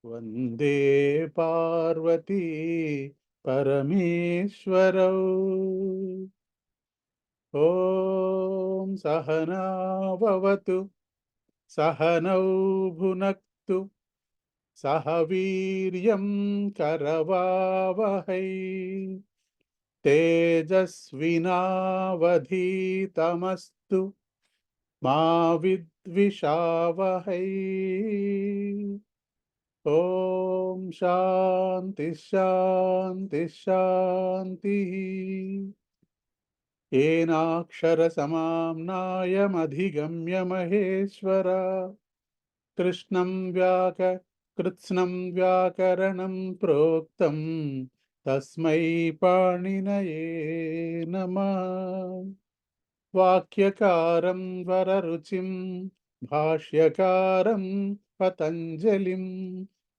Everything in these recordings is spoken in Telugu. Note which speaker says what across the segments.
Speaker 1: वन्दे पार्वती परमेश्वरौ। ॐ सहना भवतु सहनौ भुनक्तु सह वीर्यं करवावहै तेजस्विनावधीतमस्तु मा विद्विषावहै। ओम शांति शांति शांति। येनाक्षरसमाम्नायमधिगम्य महेश्वर कृत्स्नं व्याकरणं प्रोक्तं तस्मै पाणिनये नमः। वाक्यकारं वररुचिं भाष्यकारं पतञ्जलिं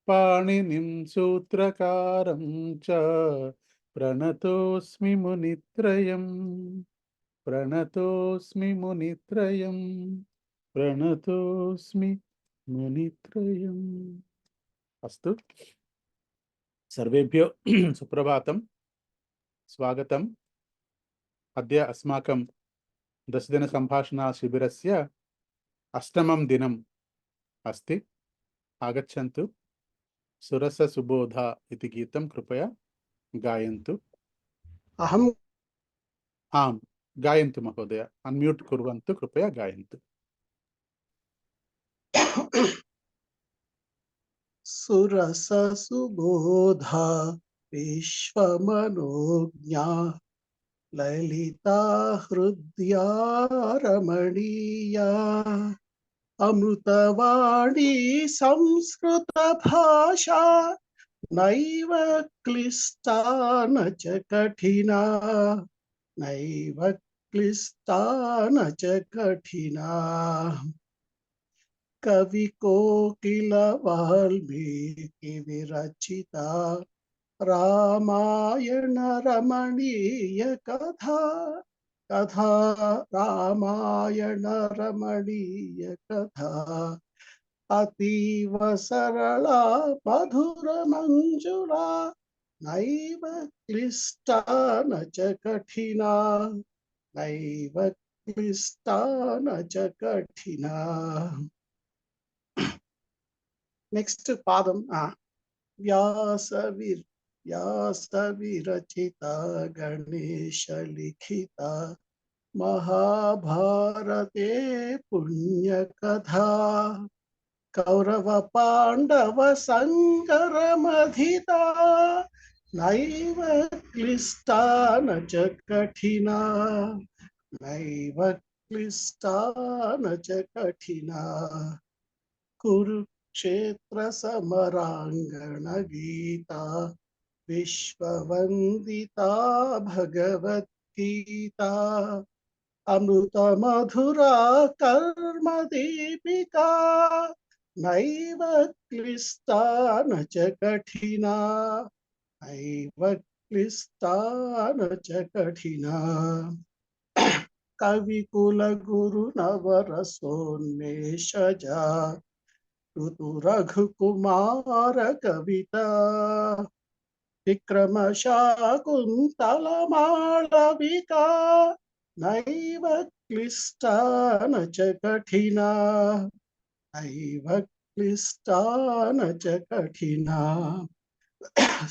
Speaker 1: पाणिनिं सूत्रकारं च प्रणतोऽस्मि मुनित्रयम्। प्रणतोऽस्मि मुनित्रयम्। प्रणतोऽस्मि मुनित्रयम्। अस्तु, सर्वेभ्यो सुप्रभातं, स्वागतम्। अद्य अस्माकं 10 सम्भाषणा शिबिरस्य 8मं दिनम् अस्ति। आगच्छन्तु। सुरस सुबोधा इति गीतं कृपया गायन्तु।
Speaker 2: अहं
Speaker 1: आम्, गायन्तु महोदय, अन्म्यूट् कुर्वन्तु, कृपया गायन्तु।
Speaker 2: सुरससुबोधा विश्वमनोज्ञा ललिता हृद्या रमणीया अमृतवाणी संस्कृतभाषा नैव क्लिष्टा न च कठिना नैव क्लिष्टा न च कठिना। कवि कोकिल वाल्मीकि विरचिता रामायण रमणीय कथा कथा रामायण रमणीय कथा अतीव सरला मधुर मंजुला नैव क्लिष्टा न च कठिना नैव क्लिष्टा न च कठिना। नेक्स्ट पादम व्यास विरचिता गणेश लिखिता महाभारते पुण्यकथा कौरव पांडव संकर मथिता नैव क्लिष्टा न च कठिना नैव क्लिष्टा न च कठिना। कुरुक्षेत्र समरांगण गीता विश्ववंदिता भगवत गीता अमृत मधुरा कर्म दीपिका नैव क्लिष्टा न च कठिना नैव क्लिष्टा न च कठिना। कविकुल गुरु नवरसोन्मेषजा ऋतु रघुकुमार कविता विक्रम शाकुन्तल मालविका नैव क्लिष्टा न च कठिना नैव क्लिष्टा न च कठिना।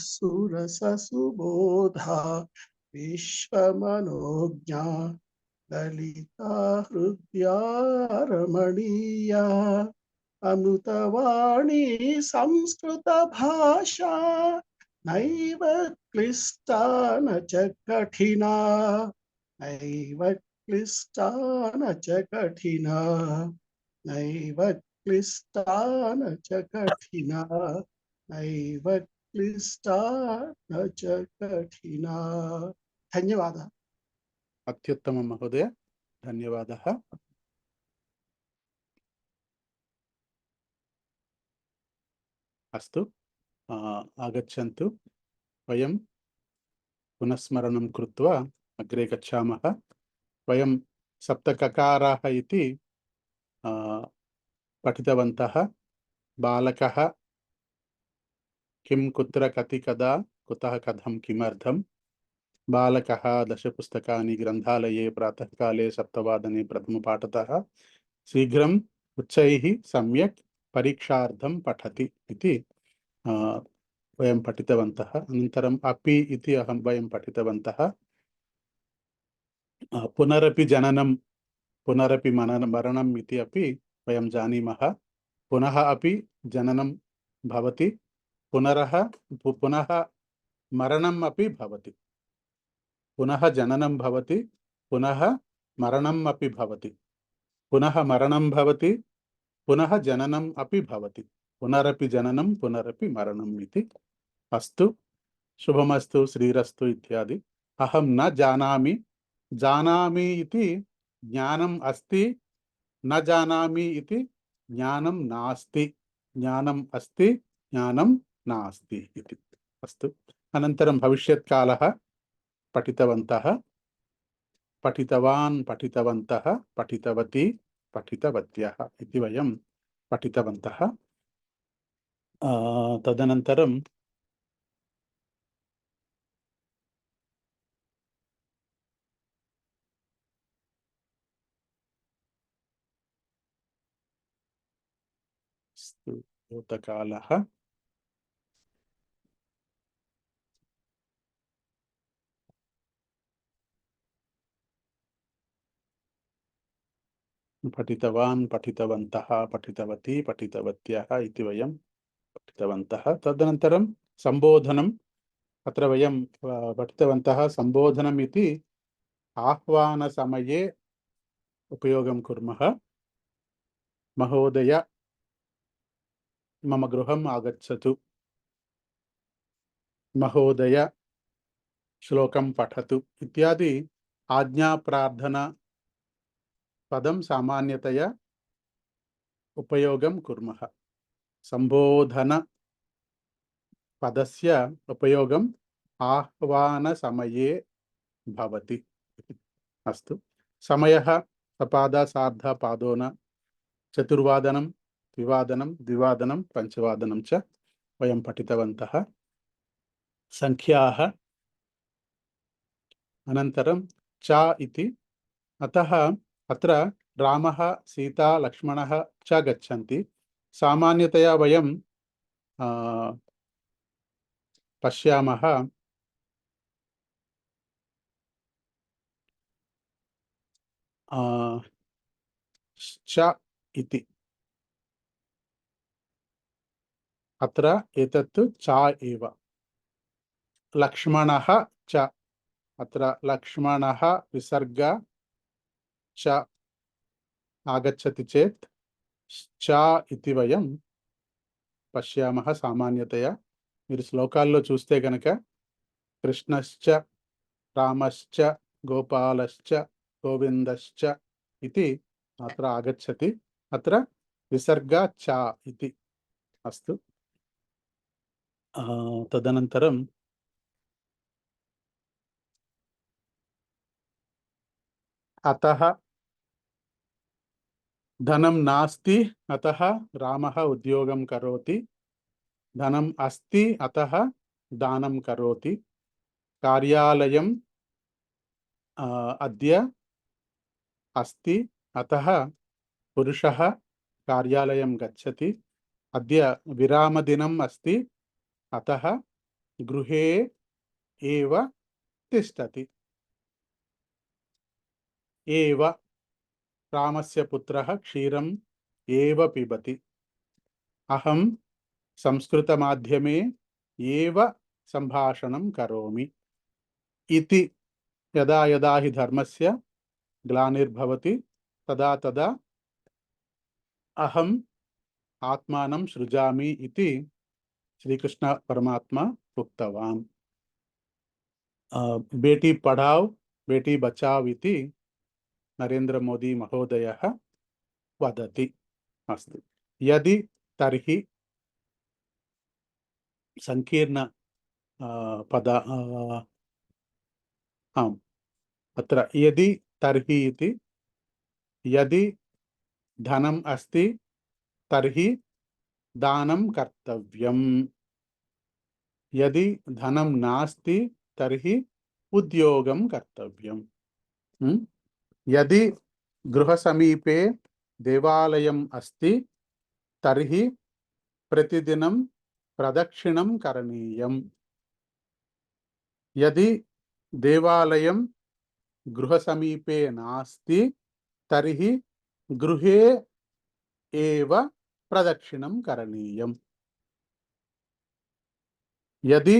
Speaker 2: सुरससुबोधा विश्वमनोज्ञा ललिता हृद्या रमणीया अमृतवाणी संस्कृत भाषा नैव क्लिष्टा न च कठिना नैव क्लिष्टा न च कठिना नैव क्लिष्टा न च कठिना नैव क्लिष्टा न च कठिना। धन्यवादः।
Speaker 1: अत्युत्तमं महोदय, धन्यवादः। अस्तु, आगच्छन्तु। वयं पुनस्मरणं कृत्वा अग्रे गच्छामः। वयं सप्तककाराः इति पठितवन्तः बालकः किं कुत्र कति कदा कुतः कथं किमर्थं बालकः 10 पुस्तकानि ग्रन्थालये प्रातःकाले 7 प्रथमपाठतः शीघ्रम् उच्चैः सम्यक् परीक्षार्थं पठति इति वयं पठितवन्तः। अनन्तरम् अपि इति वयं पठितवन्तः। पुनरपि जननं पुनरपि मरणम् इति अपि वयं जानीमः। पुनः अपि जननं भवति, पुनः मरणम् अपि भवति। पुनः जननं भवति, पुनः मरणम् अपि भवति। पुनः मरणं भवति, पुनः जननम् अपि भवति। पुनरपि जननं पुनरपि मरणम् इति। अस्तु, शुभमस्तु, श्रीरस्तु इत्यादि। अहं न जानामि, जानामि इति ज्ञानम् अस्ति, न जानामि इति ज्ञानं नास्ति, ज्ञानम् अस्ति, ज्ञानं नास्ति इति। अस्तु, अनन्तरं भविष्यत्कालः पठितवन्तः, पठितवान्, पठितवन्तः, पठितवती, पठितवत्यः इति वयं पठितवन्तः। तदनन्तरं भूतकालः पठितवान्, पठितवन्तः, पठितवती, पठितवत्यः इति वयं पठितवन्तः। तदनन्तरं सम्बोधनम्, अत्र वयं पठितवन्तः। सम्बोधनम् इति आह्वानसमये उपयोगं कुर्मः। महोदय, मम गृहम् आगच्छतु, महोदय श्लोकं पठतु इत्यादि आज्ञाप्रार्थना पदं सामान्यतया उपयोगं कुर्मः। सम्बोधन पदस्य उपयोगम् आह्वानसमये भवति। अस्तु, समयः सपाद सार्ध पादोन, चतुर्वादनं, द्विवादनं, द्विवादनं, पञ्चवादनं च वयं पठितवन्तः। संख्याः, अनन्तरं च इति, अतः अत्र रामः, सीता, लक्ष्मणः च गच्छन्ति। सामान्यतया वयं पश्यामः च इति, अत्र एतत्तु च एव। लक्ष्मणः च, अत्र लक्ष्मणः विसर्ग च आगच्छति चेत् च इति वयं पश्यामः सामान्यतया। మీరు శ్లోకాల్లో చూస్తే గనక కృష్ణశ్చ, రామశ్చ, గోపాలశ్చ, గోవిందశ్చ इति अत्र आगच्छति। अत्र विसर्ग च इति। अस्तु, तदनन्तरं अतः धनं नास्ति, अतः रामः उद्योगं करोति। धनम् अस्ति, अतः दानं करोति। कार्यालयं अद्य अस्ति, अतः पुरुषः कार्यालयं गच्छति। अद्य विरामदिनम् अस्ति, अतः गृहे एव तिष्ठति। एव, रामस्य पुत्रः क्षीरम् एव पिबति। अहं संस्कृतमाध्यमे एव सम्भाषणं करोमि। इति, यदा यदा हि धर्मस्य ग्लानिर्भवति तदा तदा अहम् आत्मानं सृजामि इति श्रीकृष्ण परमात्मा उक्तवान्। बेटी पढ़ाओ बेटी बचाओ इति नरेंद्र मोदी महोदयः वदति। अस्तु, यदि तर्हि संकीर्ण पद आम्, अत्र यदि तर्हि इति, यदि धनम् अस्ति तर्हि दानं कर्तव्यम्। यदि धनं नास्ति तर्हि उद्योगं कर्तव्यम्। यदि गृहसमीपे देवालयम् अस्ति तर्हि प्रतिदिनं प्रदक्षिणं करणीयम्। यदि देवालयं गृहसमीपे नास्ति तर्हि गृहे एव प्रदक्षिणं करणीयम्। यदि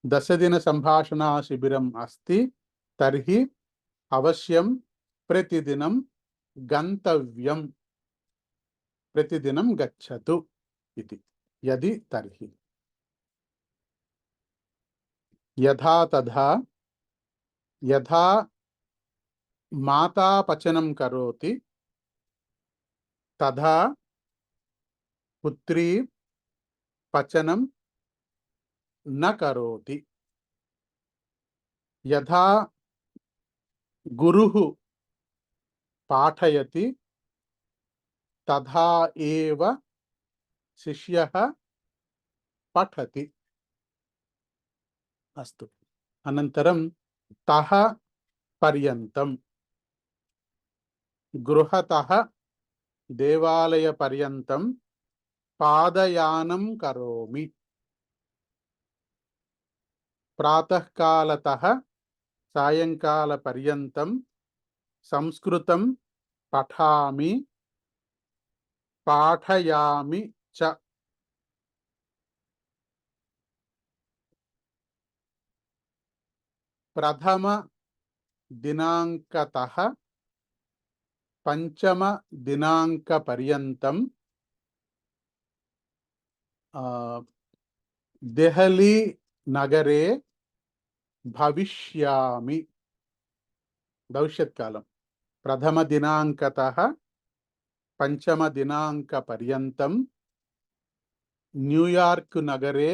Speaker 1: 10 संभाषणा शिबिरम् अस्ति तर्हि अवश्यं प्रतिदिनं गन्तव्यम्। प्रतिदिनं गच्छतु इति। यदि तर्हि यथा तथा यथा माता पचनं करोति तथा पुत्री पचनं न करोति। यथा गुरुः पाठयति तथा एव शिष्यः पठति। अस्तु। अनन्तरं तः पर्यन्तं, गृहतः देवालयपर्यन्तं पादयानं करोमि। प्रातःकालतः सायंकालपर्यन्तं संस्कृतं पठामि पाठयामि च। प्रथम दिनांकतः पंचम दिनांकपर्यन्तं देहली नगरे भविष्यामि। भविष्यत्कालं प्रथम दिनांकतः पंचम दिनांकपर्यन्तं न्यूयार्क नगरे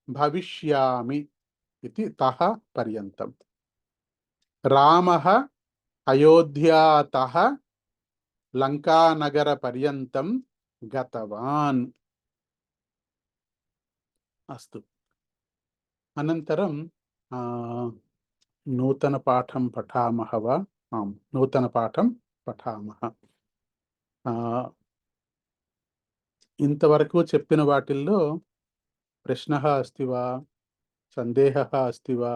Speaker 1: भविष्यामि इति तः पर्यन्तं। रामः अयोध्यातः लङ्कानगरपर्यन्तं गतवान्। अस्तु। अनन्तरं नूतनपाठं पठामः वा? आम्, नूतनपाठं पठामः। ఇంతవరకు చెప్పిన వాటిల్లో ప్రశ్నः अस्ति वा, సందేహः अस्ति वा,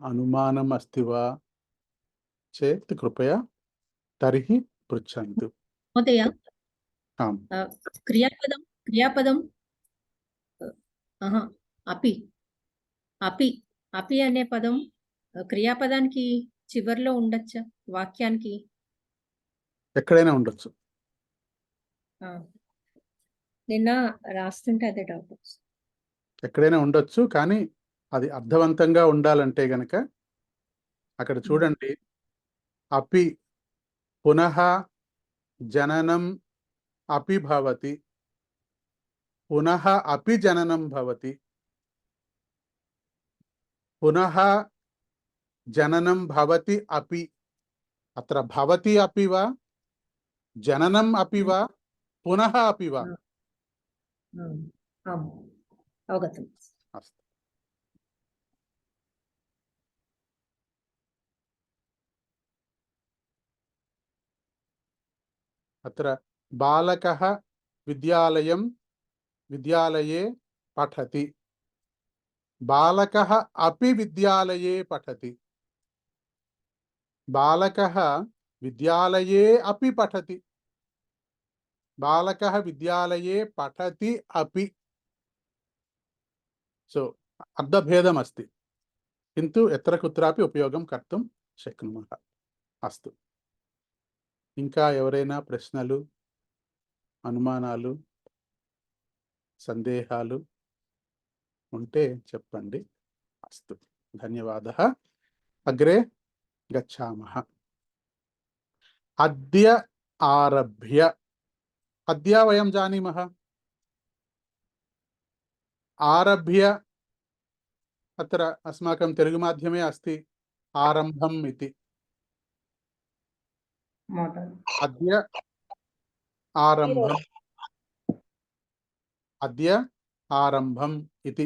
Speaker 1: अनुमानम् अस्ति वा चेत् कृपया तर्हि पृच्छन्तु।
Speaker 3: महोदय,
Speaker 1: आम्,
Speaker 3: क्रियापदं अपि अपि अपि అనే పదం క్రియాపదానికి చివర్లో ఉండొచ్చా వాక్యానికి?
Speaker 1: ఎక్కడైనా ఉండొచ్చు.
Speaker 3: నిన్న రాస్తుంటే అదే డౌట్.
Speaker 1: ఎక్కడైనా ఉండొచ్చు, కానీ అది అర్థవంతంగా ఉండాలంటే గనక అక్కడ చూడండి, అపి పునః జననం అపి భవతి, పునః అపి జననం భవతి, పునః జననం భవతి అపి. అత్ర భవతి అపి వా, జననం అపి వా, పునః అపి వా?
Speaker 3: అవగతం.
Speaker 1: అస్తు. अत्र बालकः विद्यालये पठति, बालकः अपि विद्यालये पठति, बालकः विद्यालये अपि पठति, बालकः विद्यालये पठति अपि. सो अर्थभेदम् अस्ति, किन्तु यत्र कुत्रापि उपयोगं कर्तुं शक्नुमः. अस्तु. ఇంకా ఎవరైనా ప్రశ్నలు, అనుమానాలు, సందేహాలు ఉంటే చెప్పండి. అస్తు. ధన్యవాదः. అగ్రే గచ్చామः. అద్య ఆరభ్య. అద్య వయం జాनीमः. ఆరభ్య అత్ర अस्माकं తెలుగు మాధ్యమే अस्ति आरम्भम् इति.
Speaker 3: మోటార్
Speaker 1: అద్య ఆరంభం అద్య ఆరంభం इति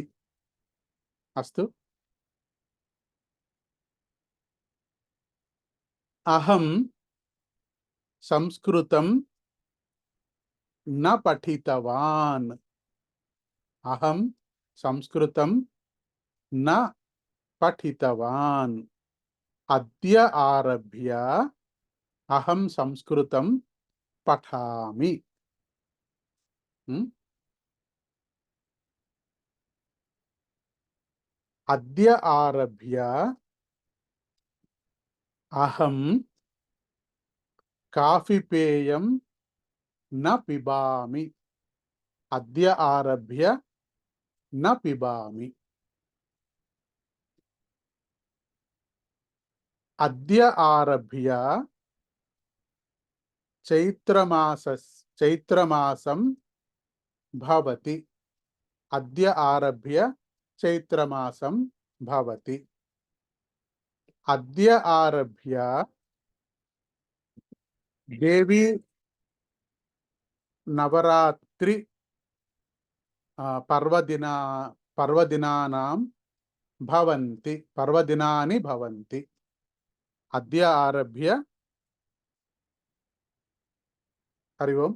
Speaker 1: अस्तु अहं संस्कृतं न पठितवान् अहं संस्कृतं न पठितवान् अद्य आरभ्य अहं संस्कृतं पठामि अद्य आरभ्य अहं काफी पेयं न पिबामि अद्य आरभ्य न पिबामि अद्य आरभ्य चैत्रमासं भवति अद्य आरभ्य चैत्रमासं भवति अद्य आरभ्य देवी नवरात्रि पर्वदिनानां भवन्ति पर्वदिनानि भवन्ति अद्य आरभ्य हरि ओम्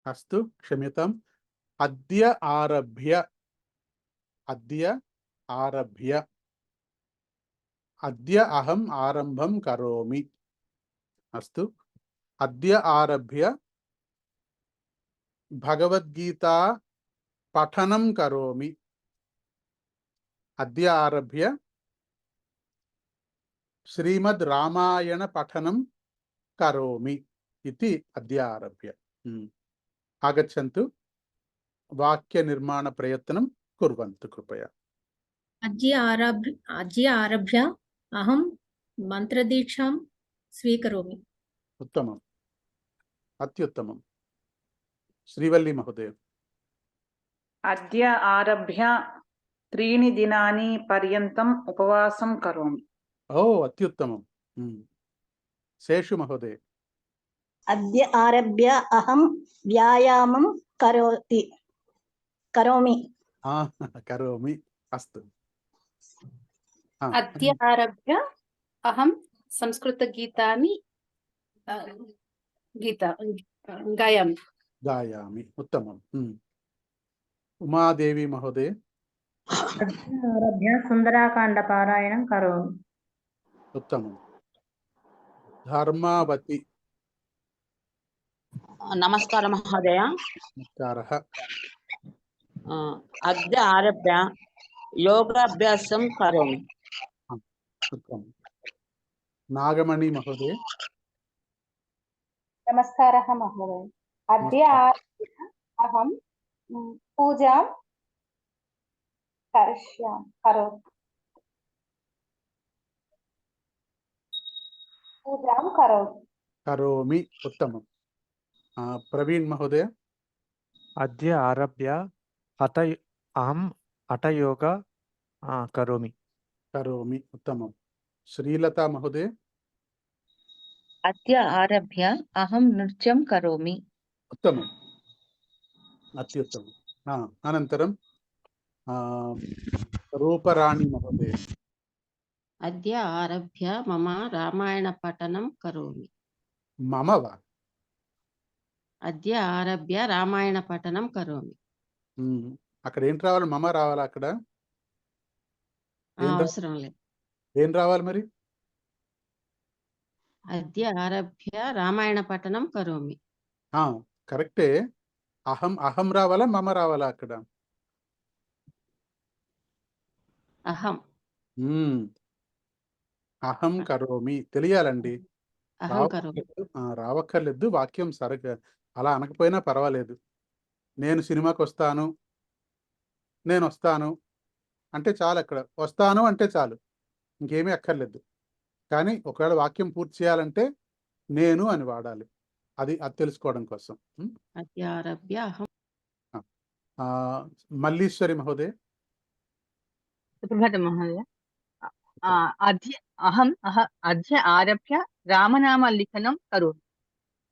Speaker 1: अस्तु क्षम्यताम् अद्य आरभ्य अद्य अहम् आरम्भं करोमि अस्तु अद्य आरभ्य भगवद्गीता पठनं करोमि अद्य आरभ्य श्रीमद् रामायण पठनं करोमि इति अद्य आरभ्य आगच्छन्तु वाक्यनिर्माण प्रयत्नं कुर्वन्तु कृपया
Speaker 3: अद्य आरभ्य अहं मन्त्रदीक्षां स्वीकरोमि
Speaker 1: उत्तमम् अत्युत्तमम् श्रीवल्ली महोदय
Speaker 4: अद्य आरभ्य 3 दिनानि पर्यन्तम् उपवासं करोमि
Speaker 1: ओ अत्युत्तमम् शेषु महोदय
Speaker 5: अद्य आरभ्य अहं व्यायामं करोमि
Speaker 1: करोमि अस्तु
Speaker 6: अद्य आरभ्य अहं संस्कृतगीतानि गायामि
Speaker 1: उत्तमम् उमादेवी महोदय
Speaker 3: अद्य आरभ्य सुन्दराकाण्डपारायणं करोमि
Speaker 1: उत्तमम् धर्मावती
Speaker 7: नमस्कार महोदय
Speaker 1: नमस्कारः
Speaker 7: अद्य आरभ्य योगाभ्यासं करोमि
Speaker 1: उत्तमम् नागमणि महोदय
Speaker 8: नमस्कारः महोदय अद्य आरभ्य अहं पूजां करोमि पूजां करोमि।
Speaker 1: करोमि उत्तमं। प्रवीण महोदय।
Speaker 9: अद्य आरभ्य अहम् हठयोग करोमि।
Speaker 1: करोमि उत्तमं। श्रीलता महोदय।
Speaker 10: अद्य आरभ्य अहं नृत्यं करोमि।
Speaker 1: उत्तमम्, अत्युत्तमम्। अनन्तरं रूपराणी महोदय।
Speaker 11: अद्य आरभ्य मम रामायणपठनं करोमि।
Speaker 1: मम वा?
Speaker 11: अद्य आरभ्य रामायणपठनं करोमि।
Speaker 1: అక్కడ ఏంటి రావాలి? మమ రావాలా? అక్కడ
Speaker 11: అవసరం లేదు.
Speaker 1: ఏం రావాలి మరి?
Speaker 11: अद्य आरभ्य रामायणपठनं करोमि.
Speaker 1: కరెక్టే. అహం రావాలా, మమ రావాలా అక్కడ?
Speaker 11: అహం.
Speaker 1: అహం కరోమి తెలియాలండి.
Speaker 11: అహం కరోమి.
Speaker 1: రావక్కర్లేదు. వాక్యం సరిగ్గా అలా అనకపోయినా పర్వాలేదు. నేను సినిమాకి వస్తాను, నేను వస్తాను అంటే చాలు. అక్కడ వస్తాను అంటే చాలు, ఇంకేమీ అక్కర్లేదు. కానీ ఒకవేళ వాక్యం పూర్తి చేయాలంటే నేను అని వాడాలి. అది తెలుసుకోవడం కోసం.
Speaker 11: अद्य आरभ्य अहं.
Speaker 1: మల్లీశ్వరి మహోదయ.
Speaker 12: सुप्रभातं महोदय। अद्य आरभ्य रामनामलिखनं करोमि।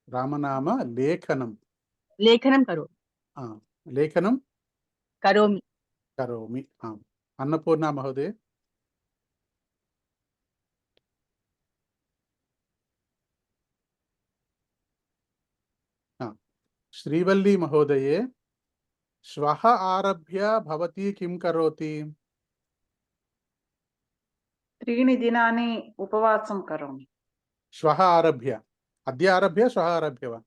Speaker 1: రామనామ లేఖనం.
Speaker 12: लेखनं करोमि।
Speaker 1: లేఖనం
Speaker 12: करोमि।
Speaker 1: కరోమి. అన్నపూర్ణ మహోదయ. श्रीवल्ली महोदये, श्वः आरभ्य भवती किं करोति?
Speaker 4: 3 दिनानि उपवासं करोमि।
Speaker 1: श्वः आरभ्य, अद्य आरभ्य, श्वः आरभ्य वा?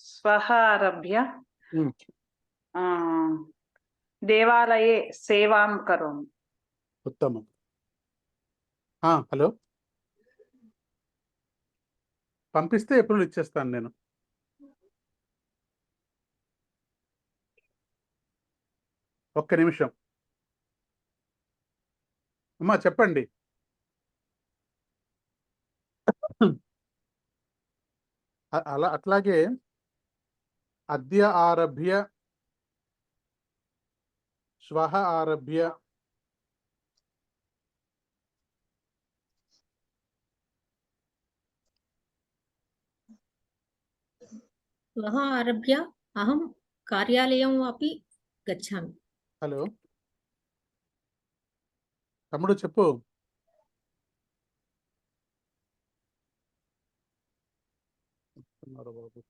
Speaker 4: स्वः आरभ्य देवालये सेवां करोमि।
Speaker 1: उत्तमम्। హలో, పంపిస్తే ఎప్పుడు ఇచ్చేస్తాను నేను. ఒక్క నిమిషం అమ్మా, చెప్పండి. అట్లాగే అద్య ఆరభ్య, శ్వః ఆరభ్య,
Speaker 3: श्वः आरभ्य अहं कार्यालयम् अपि गच्छामि।
Speaker 1: హలో తమ్ముడు చెప్పు. బాబు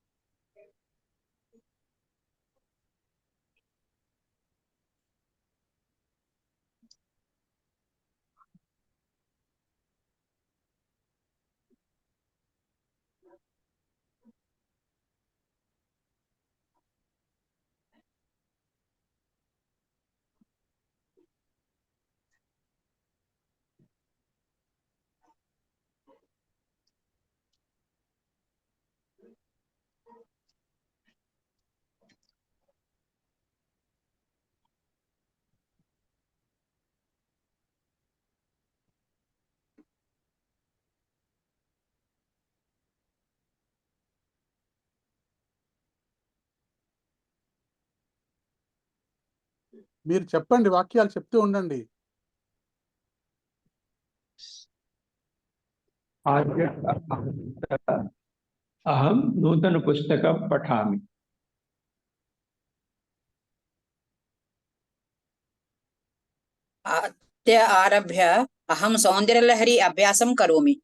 Speaker 1: మీరు చెప్పండి, వాక్యాలు చెప్తూ ఉండండి.
Speaker 13: अहं नूतनपुस्तकं पठामि।
Speaker 14: अद्य आरभ्य अहं सौन्दर्यलहरी अभ्यासं करोमि।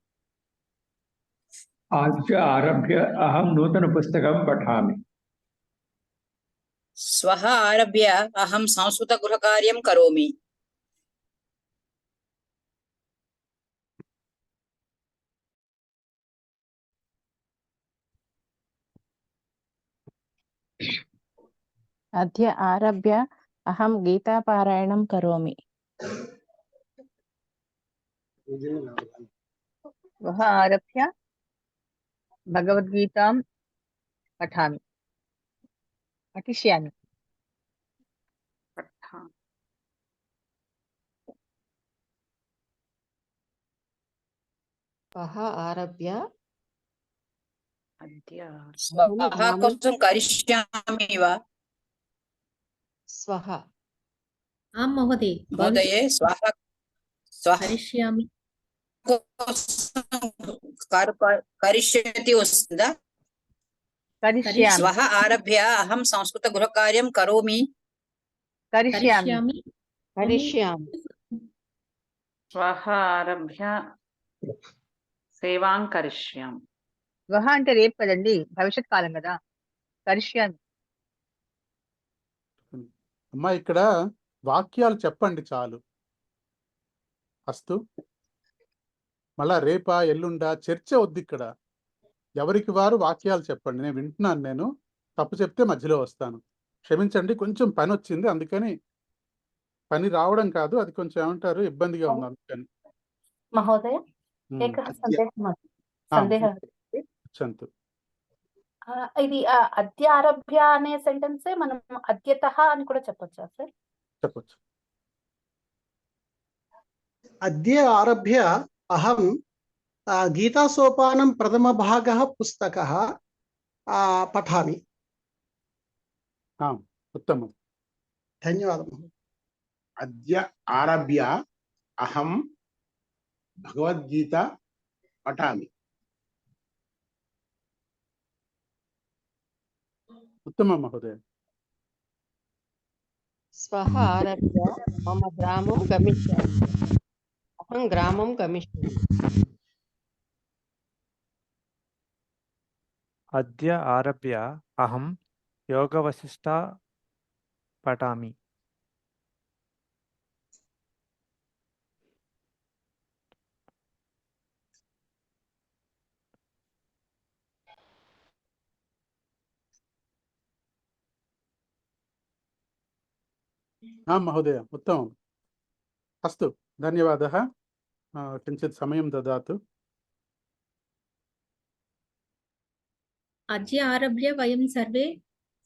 Speaker 13: अद्य आरभ्य अहं नूतनपुस्तकं पठामि।
Speaker 14: श्वः आरभ्य अहं संस्कृतगृहकार्यं करोमि।
Speaker 10: अद्य आरभ्य अहं गीतापारायणं करोमि।
Speaker 12: श्वः आरभ्य भगवद्गीतां पठिष्यामि।
Speaker 11: శ్వః ఆరభ్య
Speaker 4: అద్య
Speaker 14: స్వహ కోసం కరిష్యామి వా
Speaker 11: స్వః
Speaker 3: आं महोदय भवती
Speaker 14: మహోదయే స్వహ స్వహ
Speaker 3: करिष्यामि
Speaker 14: కోసం కరిష్యతి వస్తుందా?
Speaker 12: కరిష్యామి
Speaker 14: స్వహ ఆరభ్య అహం సంస్కృత గృహకార్యం కరోమి.
Speaker 12: కరిష్యామి
Speaker 11: కరిష్యామి
Speaker 4: శ్వః ఆరభ్య సేవాం కరిష్యామి.
Speaker 12: స్వహ అంటే రేపు కదండి, భవిష్యత్ కాలం కదా. కరిష్యామి
Speaker 1: అమ్మా ఇక్కడ వాక్యాలు చెప్పండి చాలు. అస్తు. మళ్ళా రేపా ఎల్లుండా చర్చ వద్దు ఇక్కడ. ఎవరికి వారు వాక్యాలు చెప్పండి. నేను వింటున్నాను. నేను తప్పు చెప్తే మధ్యలో వస్తాను. క్షమించండి, కొంచెం పని వచ్చింది, అందుకని పని రావడం కాదు, అది కొంచెం ఏమంటారు ఇబ్బందిగా ఉంది, అందుకని.
Speaker 6: మహోదయ ఏకः సందేహः సందేహः अस्ति.
Speaker 1: చంతు
Speaker 6: ఇది అద్య ఆరభ్య అనే సెంటెన్సే మనం అద్యతః అని కూడా చెప్పొచ్చా సార్?
Speaker 1: చెప్పొచ్చు.
Speaker 2: అద్య ఆరభ్య అహం గీతాసోపానం ప్రథమభాగः పుస్తకः పఠామి.
Speaker 1: ఉత్తమం.
Speaker 2: ధన్యవాదం.
Speaker 15: అద్య ఆరభ్య అహం భగవద్గీత పఠామి.
Speaker 1: ఉత్తమం మహోదయ.
Speaker 11: స్వః ఆరభ్య మమ గ్రామం గమిష్యామి. అహం గ్రామం గమిష్యామి.
Speaker 9: అద్య ఆరభ్య అహం యోగవశిష్ట పఠామి.
Speaker 1: మహోదయ उत्तमम्. अस्तु, धन्यवादः. किञ्चित् समयं ददातु.
Speaker 3: अद्य आरभ्य वयं सर्वे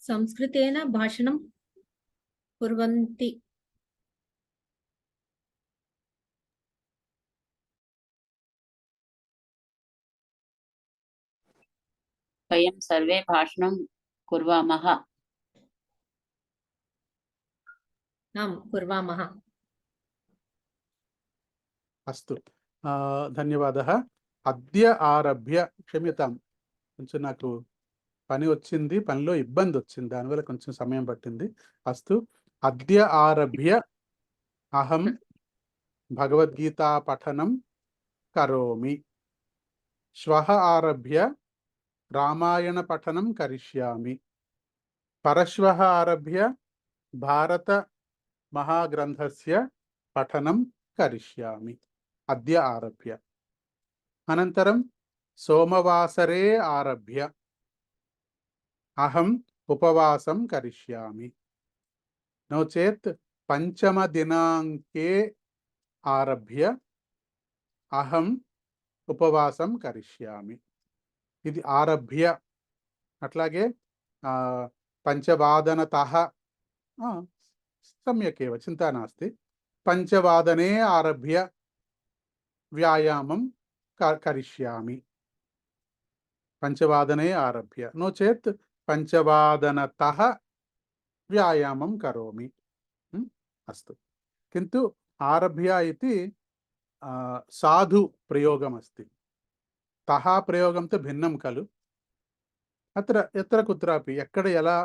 Speaker 3: संस्कृतेन भाषणं कुर्वन्ति.
Speaker 7: वयं सर्वे भाषणं कुर्वामः.
Speaker 3: आं कुर्वामः.
Speaker 1: अस्तु, ధన్యవాదः. అద్య ఆరభ్య, క్షమ్యతాం, కొంచెం నాకు పని వచ్చింది, పనిలో ఇబ్బంది వచ్చింది, దానివల్ల కొంచెం సమయం పట్టింది. అస్తు, అద్య ఆరభ్య అహం భగవద్గీతా పఠనం కరోమి. శ్వః ఆరభ్య రామాయణ పఠనం కరిష్యామి. పరశ్వః ఆరభ్య భారత మహాగ్రంథస్య పఠనం కరిష్యామి. అద్య ఆరభ్య. అనంతరం సోమవాసరే ఆరభ్య అహం ఉపవాసం కరిష్యామి. నో చేత్ పంచమ దినాంకే ఆరభ్య అహం ఉపవాసం కరిష్యామి. ఇది ఆరభ్య. అట్లాగే పంచవాదనతః సమ్యకేవ, చింతా నాస్తి. పంచవాదనే ఆరభ్య వ్యాయామం కరిష్యామి. పంచవాదనే ఆరభ్య, నో చేత్ పంచవాదనతః వ్యాయామం కరోమి. అస్తు. किन्तु आरभ्य इति साधु प्रयोगमस्ति. तः प्रयोगं तु भिन्नं खलु. अत्र यत्र कुत्रापि ఎక్కడ ఎలా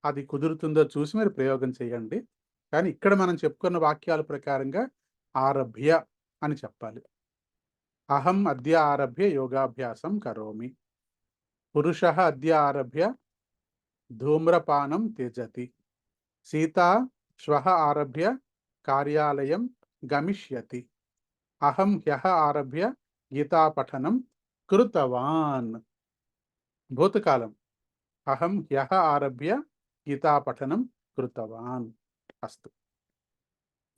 Speaker 1: అది కుదురుతుందో చూసి మీరు ప్రయోగం చేయండి. కానీ ఇక్కడ మనం చెప్పుకున్న వాక్యాల ప్రకారంగా ఆరభ్య అని చెప్పాలి. అహం అద్య ఆరభ్య యోగాభ్యాసం కరోమి. పురుషः అద్య ఆరభ్య ధూమ్రపానం త్యజతి. సీత శ్వః ఆరభ్య కార్యాలయం గమిష్యతి. అహం హ్యః ఆరభ్య గీతాపఠనం కృతవాన్. భూతకాలం. అహం హ్యః ఆరభ్య గీతాపఠనం కృతవాన్. అస్తు,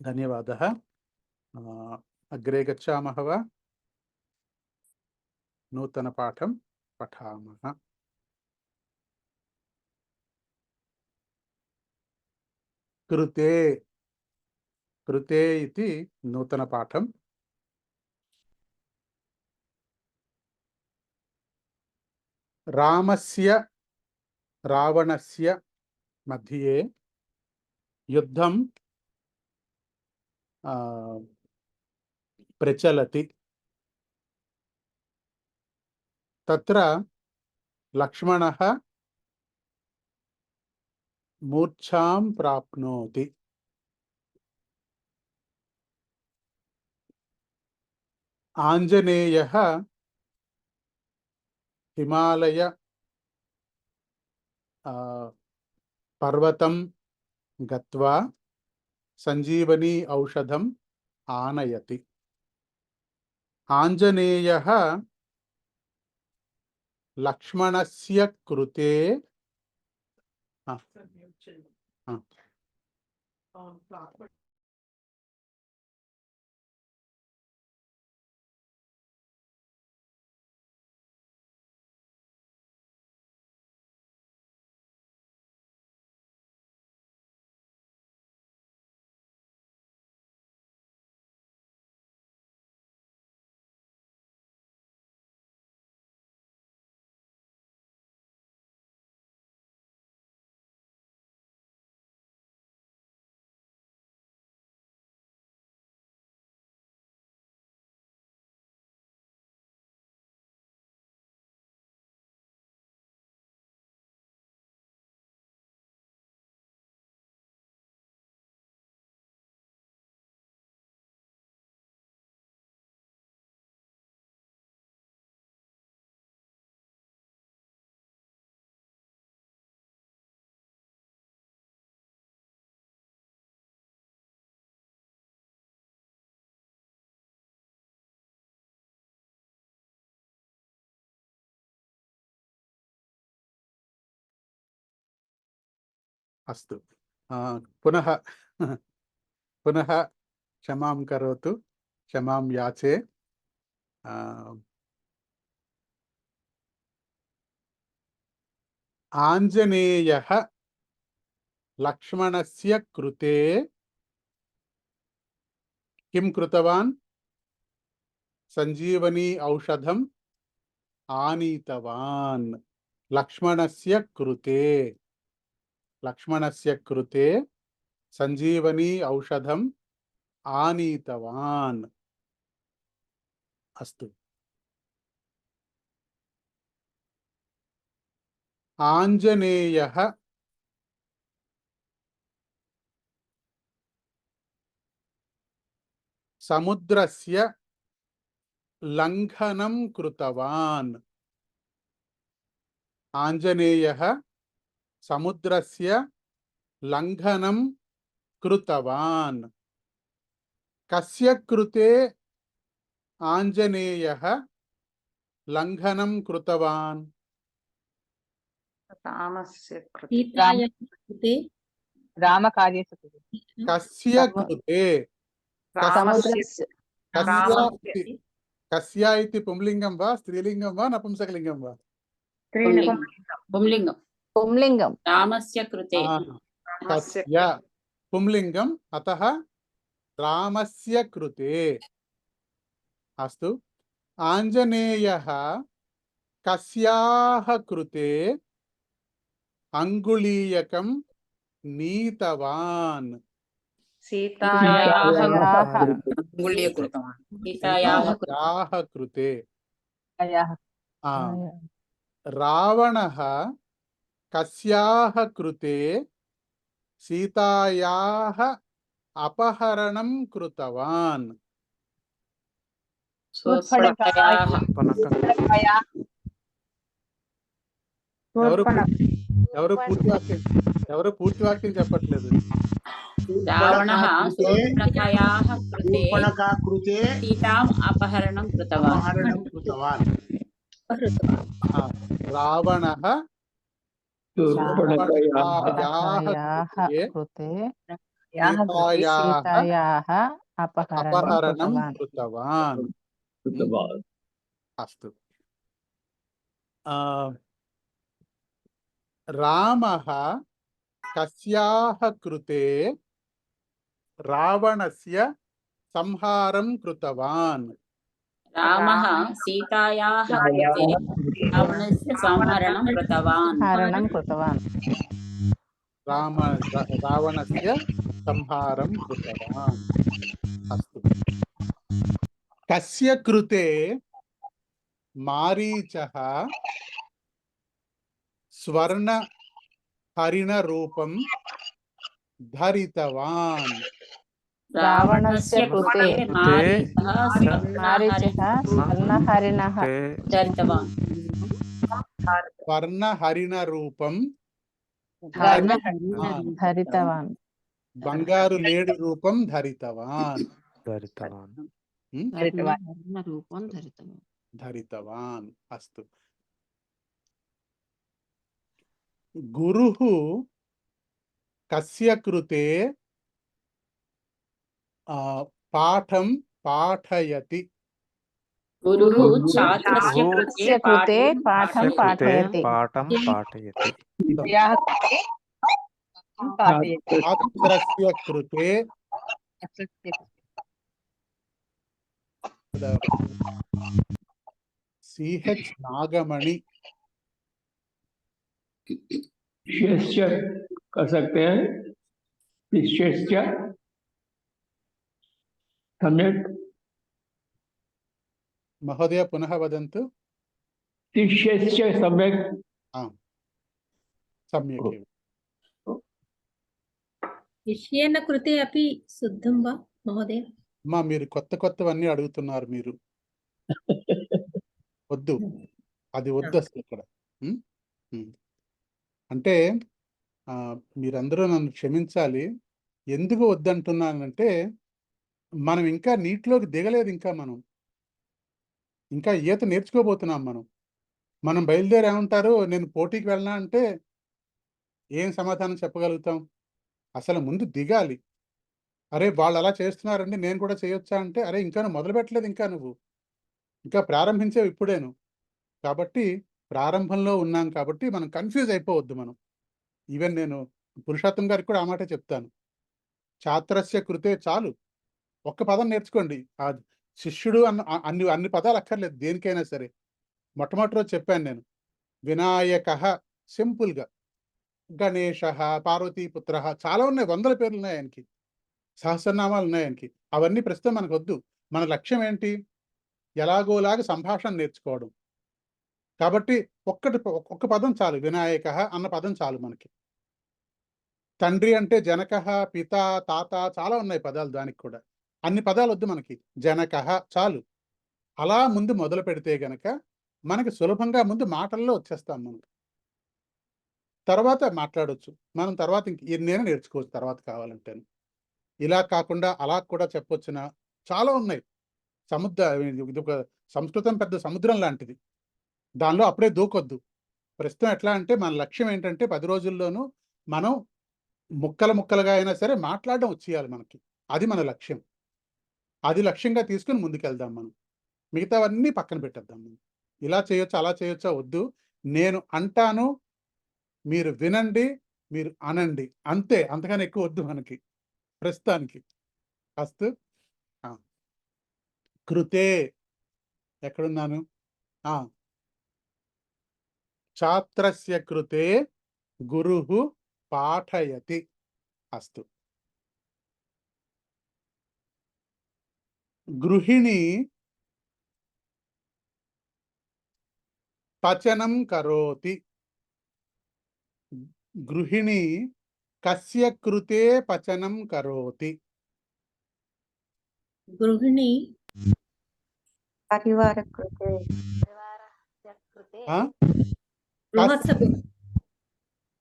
Speaker 1: ధన్యవాదः. అగ్రే గచ్చామः वा? నూతనపాఠం పఠామः. కృతే. కృతే ఇది నూతనపాఠం. రామస్య రావణస్య మధ్యే యుద్ధం ప్రచలతి. తత్ర లక్ష్మణः మూర్ఛాం ప్రాప్నోతి. ఆంజనేయः హిమాలయ పర్వతం గత్వా సంజీవని ఔషధం ఆనయతి. ఆంజనేయः లక్ష్మణస్య కృతే అస్తు. పునః పునః క్షమాం కరోతు, క్షమాం యాచే. ఆంజనేయः లక్ష్మణస్య కృతే కిం కృతవాన్? సంజీవని ఔషధం ఆనీతవాన్. లక్ష్మణస్య కృతే, లక్ష్మణస్య కృతే సంజీవని ఔషధం ఆనీతవాన్. అస్తు. ఆంజనేయः సముద్రస్య లంఘనం కృతవాన్. ఆంజనేయः సముద్రస్య లంఘనం కృతవాన్. కస్య కృతే ఆంజనేయः లంఘనం కృతవాన్?
Speaker 4: రామస్య కృతే.
Speaker 3: సీతాయాः कृते
Speaker 12: రామకార్యस्य కృతే.
Speaker 1: కస్య కృతే?
Speaker 4: రామస్య రామస్య
Speaker 1: కస్య ఇతి పుంలింగం వా స్త్రీలింగం వా నపుంసకలింగం వా?
Speaker 7: పుంలింగం.
Speaker 10: పుంలింగం.
Speaker 7: రామస్య కృతే.
Speaker 1: కస్య పుంలింగం, అతః రామస్య కృతే. అస్తు. ఆంజనేయः కస్యాః కృతే అంగుళీయకం నీతవాన్?
Speaker 4: సీతాయాः
Speaker 14: అంగుళీకృతవాన్.
Speaker 1: సీతాయాः కృతే. రావణः కస్యాః కృతే సీతాయాः అపహరణం కృతవాన్?
Speaker 4: శూర్పణఖాయాः.
Speaker 1: ఎవరు పూర్తి వాక్యం చెప్పట్లేదు.
Speaker 7: రావణः శూర్పణఖాయాः కృతే
Speaker 15: కృతే
Speaker 7: సీతాం అపహరణం కృతవాన్.
Speaker 1: రావణः
Speaker 10: శూర్పణఖాయాः కృతే సీతాయాः అపహరణం
Speaker 1: కృతవాన్. అస్తు. రామः కస్యాః కృతే రావణస్య సంహారం కృతవాన్?
Speaker 7: रामः सीतायाः कृते रावणस्य संहरणं कृतवान्
Speaker 10: हरणं कृतवान्
Speaker 1: रावणस्य संहारं कृतवान् अस्तु कस्य कृते मारीचः स्वर्ण हरिणरूपं धरितवान्
Speaker 10: रावणस्य कृते मारीचः स्वर्णहरिणः
Speaker 7: धरितवान्
Speaker 1: स्वर्णहरिणरूपं
Speaker 10: धरितवान्
Speaker 1: బంగారు లేడి రూపం ధరితవాన్
Speaker 11: రూపం ధరితవాన్
Speaker 1: ధరితవాన్ అస్తు గురుః కస్య కృతే పాఠం పాఠయతి
Speaker 7: गुरुः छात्रस्य कृते
Speaker 10: पाठं पाठयति
Speaker 1: छात्रस्य कृते CH नागमणि
Speaker 13: शिष्यस्य कर सकते हैं शिष्यस्य सम्यक्
Speaker 1: महोदय पुनः वदन्तु
Speaker 13: शिष्यस्य सम्यक्
Speaker 1: आम् सम्यक् एव
Speaker 3: శిష్యేన కృతే అపి శుద్ధం వా మహోదయ
Speaker 1: అమ్మా మీరు కొత్త కొత్తవన్నీ అడుగుతున్నారు మీరు వద్దు అది వద్దు అసలు ఇక్కడ అంటే మీరందరూ నన్ను క్షమించాలి ఎందుకు వద్దంటున్నానంటే మనం ఇంకా నీటిలోకి దిగలేదు ఇంకా ఈత నేర్చుకోబోతున్నాం మనం బయలుదేరి ఏమంటారు నేను పోటీకి వెళ్ళనా అంటే ఏం సమాధానం చెప్పగలుగుతాం అసలు ముందు దిగాలి అరే వాళ్ళు అలా చేస్తున్నారండి నేను కూడా చేయొచ్చా అంటే అరే ఇంకా నువ్వు మొదలు పెట్టలేదు నువ్వు ఇంకా ప్రారంభించేవి ఇప్పుడేను కాబట్టి ప్రారంభంలో ఉన్నాం కాబట్టి మనం కన్ఫ్యూజ్ అయిపోవద్దు ఈవెన్ నేను పురుషోత్తం గారికి కూడా ఆ మాట చెప్తాను ఛాత్రస్య కృతే చాలు ఒక్క పదం నేర్చుకోండి ఆ శిష్యుడు అన్ని పదాలు అక్కర్లేదు దేనికైనా సరే మొట్టమొదటి రోజు చెప్పాను నేను వినాయకః సింపుల్గా గణేశ పార్వతీపుత్ర చాలా ఉన్నాయి వందల పేర్లు ఉన్నాయి ఆయనకి సహస్రనామాలు ఉన్నాయి ఆయనకి అవన్నీ ప్రస్తుతం మనకు వద్దు మన లక్ష్యం ఏంటి ఎలాగోలాగా సంభాషణ నేర్చుకోవడం కాబట్టి ఒక్క పదం చాలు వినాయకః అన్న పదం చాలు మనకి తండ్రి అంటే జనకః పిత తాత చాలా ఉన్నాయి పదాలు దానికి కూడా అన్ని పదాలు వద్దు మనకి జనకః చాలు అలా ముందు మొదలు పెడితే గనక మనకి సులభంగా ముందు మాటల్లో వచ్చేస్తాం తర్వాత మాట్లాడవచ్చు మనం తర్వాత నేను నేర్చుకోవచ్చు తర్వాత కావాలంటే ఇలా కాకుండా అలా కూడా చెప్పొచ్చిన చాలా ఉన్నాయి ఇది ఒక సంస్కృతం పెద్ద సముద్రం లాంటిది దానిలో అప్పుడే దూకొద్దు ప్రస్తుతం ఎట్లా అంటే మన లక్ష్యం ఏంటంటే 10 రోజుల్లోనూ మనం ముక్కలుగా అయినా సరే మాట్లాడడం వచ్చేయాలి మనకి అది మన లక్ష్యం అది లక్ష్యంగా తీసుకుని ముందుకెళ్దాం మిగతావన్నీ పక్కన పెట్టేద్దాం ఇలా చేయొచ్చు అలా చేయొచ్చా వద్దు నేను అంటాను మీరు వినండి మీరు అనండి అంతే అంతగానే ఎక్కువ వద్దు మనకి ప్రస్తుతానికి అస్తు కృతే ఎక్కడున్నాను ఛాత్రస్య కృతే గురుః పాఠయతి అస్తు గృహిణి పచనం కరోతి గృహిణి కస్య కృతే పచనం కరోతి
Speaker 3: గృహిణి
Speaker 8: పరివార కృతే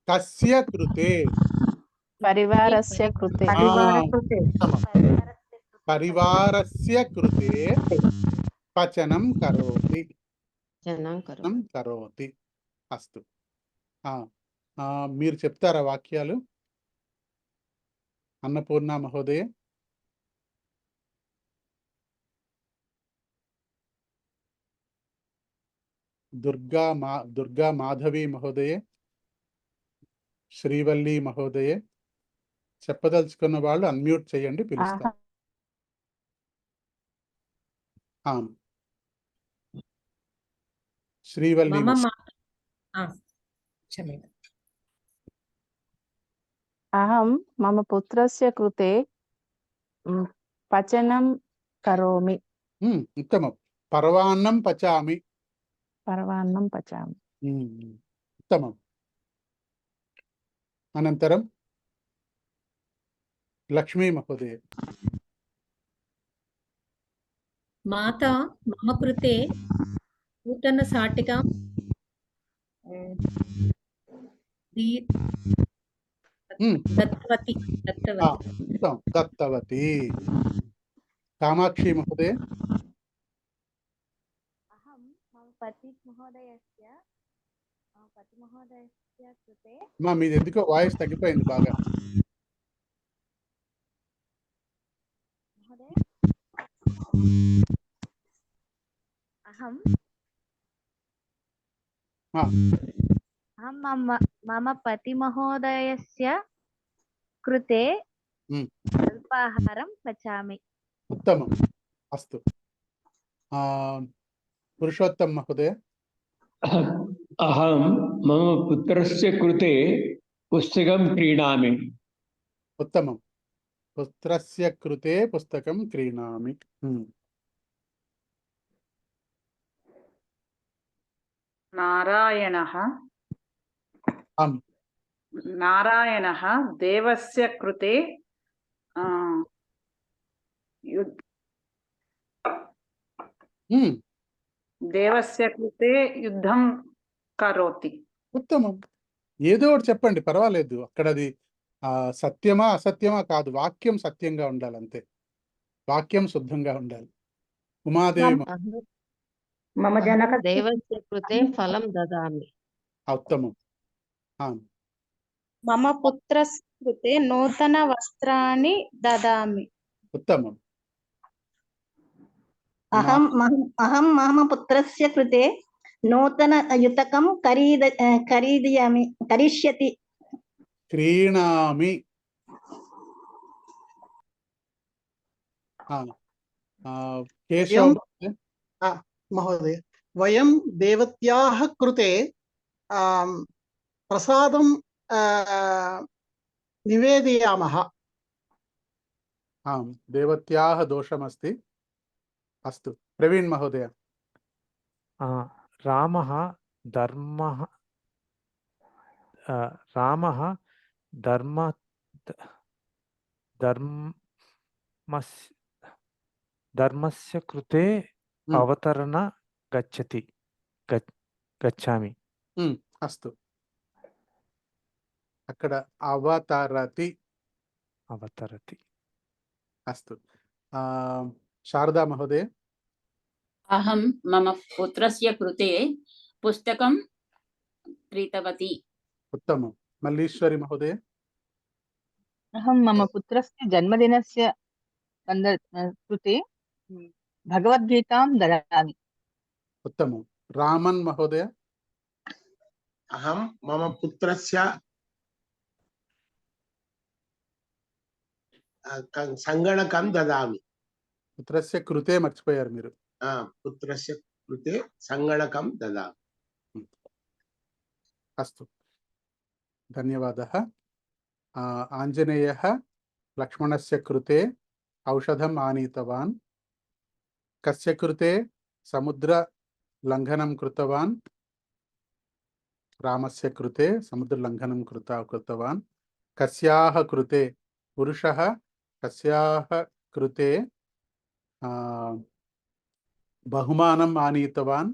Speaker 1: కస్య కృతే
Speaker 10: పరివారస్య కృతే
Speaker 1: పరివారస్య కృతే పచనం కరోతి కరోతి అస్తు మీరు చెప్తారా వాక్యాలు అన్నపూర్ణ మహోదయ దుర్గా మాధవి మహోదయ శ్రీవల్లి మహోదయ చెప్పదలుచుకున్న వాళ్ళు అన్మ్యూట్ చేయండి పిలుస్తాం श्रीवल्ली
Speaker 3: मम मा क्षम्यताम्।
Speaker 10: अहं मम पुत्रस्य कृते पचनं करोमि।
Speaker 1: उत्तमं। पर्वान्नं पचामि।
Speaker 10: पर्वान्नं पचामि।
Speaker 1: उत्तमम्। अनन्तरं लक्ष्मी महोदय।
Speaker 3: माता मम कृते नूतनशाटिकां दत्तवती।
Speaker 1: दत्तवती। कामाक्षी महोदय।
Speaker 8: अहं मम पतिमहोदयस्य कृते
Speaker 1: మీది ఎందుకో వాయిస్ తగ్గిపోయింది బాగా.
Speaker 8: महोदय अहं मम पतिमहोदयस्य कृते अल्पाहारं पचामि।
Speaker 1: उत्तमम्। अस्तु। पुरुषोत्तम महोदय।
Speaker 13: अहं मम पुत्रस्य कृते पुस्तकं क्रीणामि।
Speaker 1: उत्तमं। पुत्रस्य कृते पुस्तकं क्रीणामि।
Speaker 4: नारायणः देवस्य कृते युद्धं करोति।
Speaker 1: ఉత్తమం. ఏదో ఒకటి చెప్పండి, పర్వాలేదు. అక్కడ అది సత్యమా అసత్యమా కాదు, వాక్యం సత్యంగా ఉండాలి అంతే. వాక్యం శుద్ధంగా ఉండాలి. ఉమాదేవి
Speaker 11: मम जनक देवस्य कृते फलं ददामि।
Speaker 1: उत्तमं।
Speaker 8: मम पुत्रस्य कृते नूतन वस्त्राणि ददामि।
Speaker 1: उत्तमम्।
Speaker 5: अहं मम पुत्रस्य कृते नूतन युतकं करिष्यति।
Speaker 1: क्रीणामि। केशव
Speaker 2: महोदय, वयं देवत्याः कृते प्रसादं निवेदयामः।
Speaker 1: आम्, देवत्याः दोषमस्ति। अस्तु, प्रवीण महोदय।
Speaker 9: रामः धर्मस्य कृते अवतरण गच्छामि।
Speaker 1: अस्तु, अక్కడ అవతరతి. अस्तु। शारदा महोदय।
Speaker 7: अहं मम पुत्रस्य कृते पुस्तकं क्रीतवती।
Speaker 1: उत्तमं। मल्लीश्वरी महोदय।
Speaker 12: अहं मम पुत्रस्य जन्मदिनस्य कृते भगवद्गीतां ददामि।
Speaker 1: उत्तमं। रामन् महोदय।
Speaker 15: अहं मम पुत्रस्य सङ्गणकं ददामि।
Speaker 1: पुत्रस्य कृते మర్చిపోయారు మీరు.
Speaker 15: पुत्रस्य कृते सङ्गणकं ददामि।
Speaker 1: अस्तु, धन्यवादः। आञ्जनेयः लक्ष्मणस्य कृते औषधम् आनीतवान्। कस्य कृते समुद्रलङ्घनं कृतवान्? रामस्य कृते समुद्रलङ्घनं कृतवान्। कस्याः कृते? पुरुषः कस्याः कृते बहुमानम् आनीतवान्?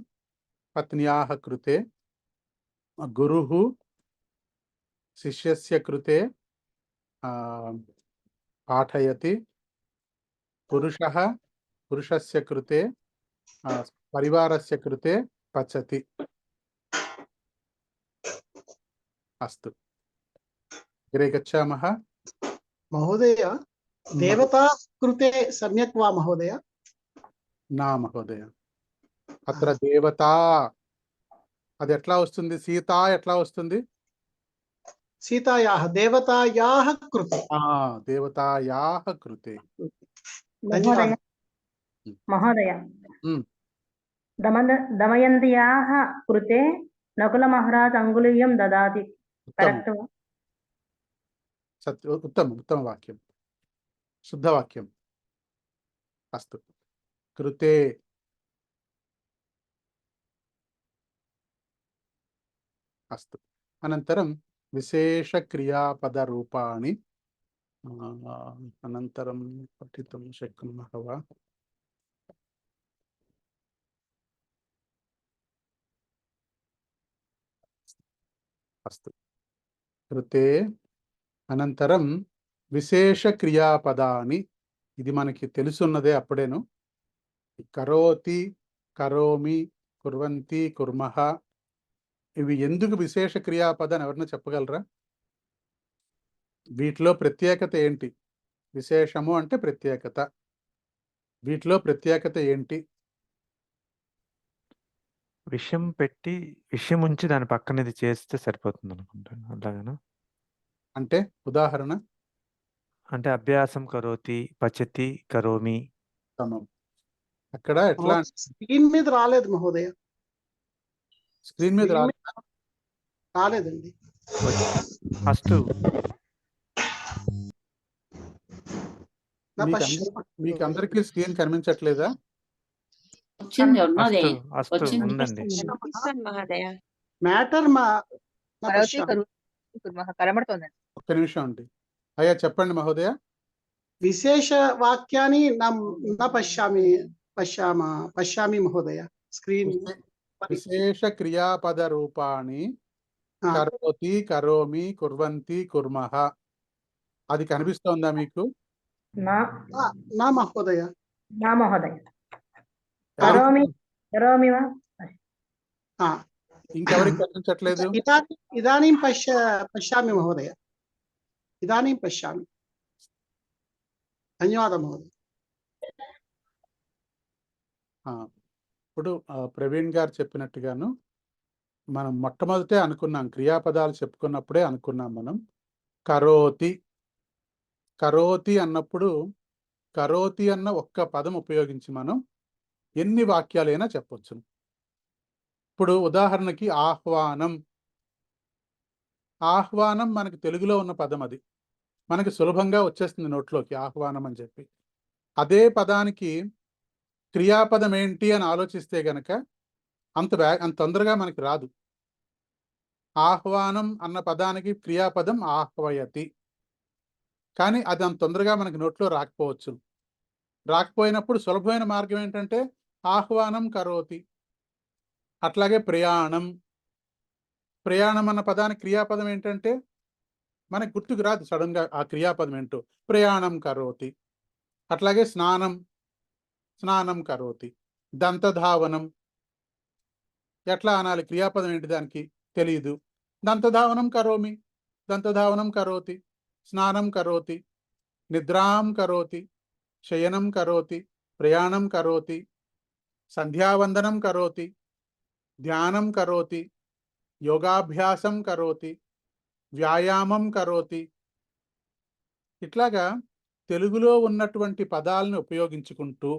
Speaker 1: पत्न्याः कृते। गुरुः शिष्यस्य कृते पाठयति। पुरुषः पुरुषस्य कृते परिवारस्य कृते पचति। अस्तु, अग्रे गच्छामः।
Speaker 2: महोदय, देवता कृते सम्यक् वा महोदय?
Speaker 1: न महोदय, अत्र देवता అది ఎట్లా వస్తుంది? సీత ఎట్లా వస్తుంది?
Speaker 2: सीतायाः देवतायाः कृते।
Speaker 1: देवतायाः कृते।
Speaker 5: महोदय
Speaker 11: दमयन्त्याः कृते नकुलमहाराज अङ्गुलीयं ददाति
Speaker 1: ఉత్తమం
Speaker 11: करेक्ट् वा
Speaker 1: ఉత్తమం ఉత్తమ వాక్యం శుద్ధవాక్యం అస్తు కృతే అస్తు అనంతరం విశేషక్రియాపదరూపాణి అనంతరం పఠితుం శక్నుమః వా అస్తు కృతే అనంతరం విశేషక్రియాపదాని ఇది మనకి తెలుసున్నదే అప్పుడేను కరోతి కరోమి కుర్వంతి కుర్మః ఇవి ఎందుకు విశేష క్రియాపదాన్ని ఎవరైనా చెప్పగలరా? వీటిలో ప్రత్యేకత ఏంటి? విశేషము అంటే ప్రత్యేకత, వీటిలో ప్రత్యేకత ఏంటి?
Speaker 9: విషయం పెట్టి విషయం ఉంచి దాని పక్కన ఇది చేస్తే సరిపోతుంది అనుకుంటాను. అలాగేనా?
Speaker 1: అంటే ఉదాహరణ
Speaker 9: అంటే అభ్యాసం కరోతి, పచతి, కరోమి.
Speaker 1: సమం. అక్కడ ఎట్లా
Speaker 2: స్క్రీన్ మీద రాలేదు మహోదయ,
Speaker 1: స్క్రీన్ మీద
Speaker 2: రాలేదండి.
Speaker 9: అస్తు
Speaker 1: మీకు అందరికీ స్క్రీన్ కనిపించట్లేదా?
Speaker 7: వచ్చింది ఉన్నది
Speaker 9: అస్తు అస్తు
Speaker 7: వచ్చింది.
Speaker 9: ఉందండి.
Speaker 2: మ్యాటర్
Speaker 12: కరోతి కరోతి కుర్మః కనబడుతోందండి.
Speaker 1: ఒక్క నిమిషం అండి. అయ్యా చెప్పండి మహోదయ.
Speaker 2: విశేష వాక్యాన్ని న పశ్యామి మహోదయ. స్క్రీన్
Speaker 1: విశేష క్రియాపద రూపాణి కరోతి కరోమి కుర్వంతి కుర్మః అది కనిపిస్తోందా మీకు?
Speaker 2: నా మహోదయ.
Speaker 11: నా మహోదయ కరోమి కరోమి వా
Speaker 1: ఇంకెవరికి కనిపించట్లేదు?
Speaker 2: ఇదానీం పశ్యామి మహోదయ, ఇదానీం పశ్యామి. ధన్యవాదం మహోదయ.
Speaker 1: ఇప్పుడు ప్రవీణ్ గారు చెప్పినట్టుగాను మనం మొట్టమొదటే అనుకున్నాం, క్రియాపదాలు చెప్పుకున్నప్పుడే అనుకున్నాం మనం కరోతి. కరోతి అన్నప్పుడు కరోతి అన్న ఒక్క పదం ఉపయోగించి మనం ఎన్ని వాక్యాలైనా చెప్పొచ్చు. ఇప్పుడు ఉదాహరణకి ఆహ్వానం. ఆహ్వానం మనకి తెలుగులో ఉన్న పదం, అది మనకి సులభంగా వచ్చేస్తుంది నోట్లోకి ఆహ్వానం అని చెప్పి. అదే పదానికి క్రియాపదం ఏంటి అని ఆలోచిస్తే గనక అంత తొందరగా మనకి రాదు. ఆహ్వానం అన్న పదానికి క్రియాపదం ఆహ్వయతి, కానీ అది అంత తొందరగా మనకి నోట్లో రాకపోవచ్చు. రాకపోయినప్పుడు సులభమైన మార్గం ఏంటంటే ఆహ్వానం కరోతి. అట్లాగే ప్రయాణం. ప్రయాణం అన్న పదానికి క్రియాపదం ఏంటంటే మనకు గుర్తుకు రాదు సడన్గా ఆ క్రియాపదం ఏంటో. ప్రయాణం కరోతి. అట్లాగే స్నానం, స్నానం కరోతి. దంతధావనం ఎట్లా అనాలి, క్రియాపదం ఏంటి దానికి తెలియదు. దంతధావనం కరోమి, దంతధావనం కరోతి. స్నానం కరోతి, నిద్రాం కరోతి, శయనం కరోతి, ప్రయాణం కరోతి, సంధ్యావందనం కరోతి, ధ్యానం కరోతి, యోగాభ్యాసం కరోతి, వ్యాయామం కరోతి. ఇట్లాగా తెలుగులో ఉన్నటువంటి పదాలను ఉపయోగించుకుంటూ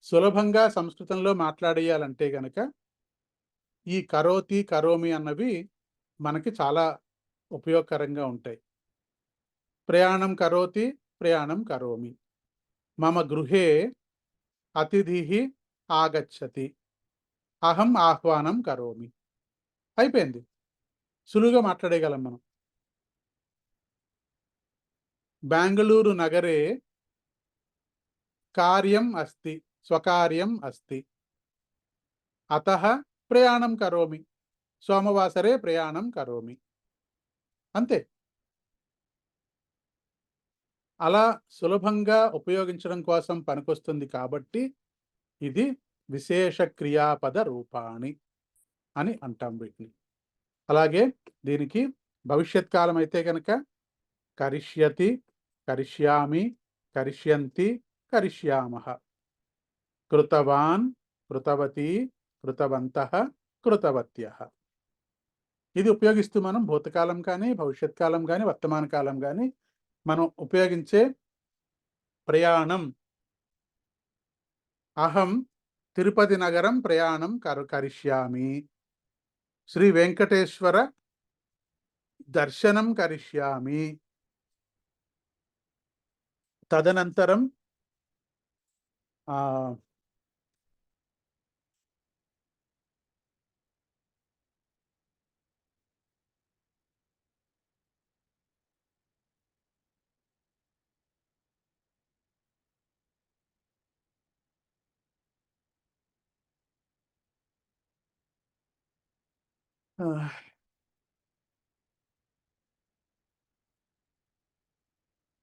Speaker 1: సులభంగా సంస్కృతంలో మాట్లాడేయాలంటే గనక ఈ కరోతి కరోమి అన్నవి మనకి చాలా ఉపయోగకరంగా ఉంటాయి. ప్రయాణం కరోతి, ప్రయాణం కరోమి. మమ గృహే అతిథి ఆగచ్చతి, అహం ఆహ్వానం కరోమి. అయిపోయింది, సులువుగా మాట్లాడేయగలం మనం. బెంగళూరు నగరే కార్యం అస్తి, స్వకార్యం అస్తి, అతః ప్రయాణం కరోమి, సోమవాసరే ప్రయాణం కరోమి. అంతే. అలా సులభంగా ఉపయోగించడం కోసం పనికొస్తుంది కాబట్టి ఇది విశేష క్రియాపద రూపాణి అని అంటాం వీటిని. అలాగే దీనికి భవిష్యత్ కాలం అయితే కనుక కరిష్యతి, కరిష్యామి, కరిష్యంతి, కరిష్యామః. కృతవాన్, కృతవతి, కృతవంతః, కృతవత్యః. ఇది ఉపయోగిస్తూ మనం భూతకాలం కానీ భవిష్యత్ కాలం కానీ వర్తమాన కాలం కానీ మనం ఉపయోగించే ప్రయాణం. అహం తిరుపతి నగరం ప్రయాణం కరిష్యామి. శ్రీ వెంకటేశ్వర దర్శనం కరిష్యామి. తదనంతరం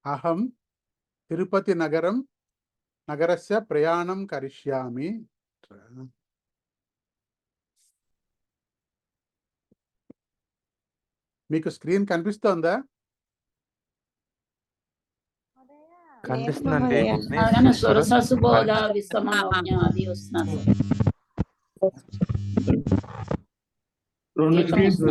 Speaker 1: అహం తిరుపతి నగరస్య ప్రయాణం కరిష్యామి. మీకు స్క్రీన్ కనిపిస్తోందా?
Speaker 9: కనిపిస్తుందండి.
Speaker 7: అలాగే సురససుబోధ విశ్వమనోజ్ఞ అది వస్తున్నారు.
Speaker 13: రెండు స్క్రీన్స్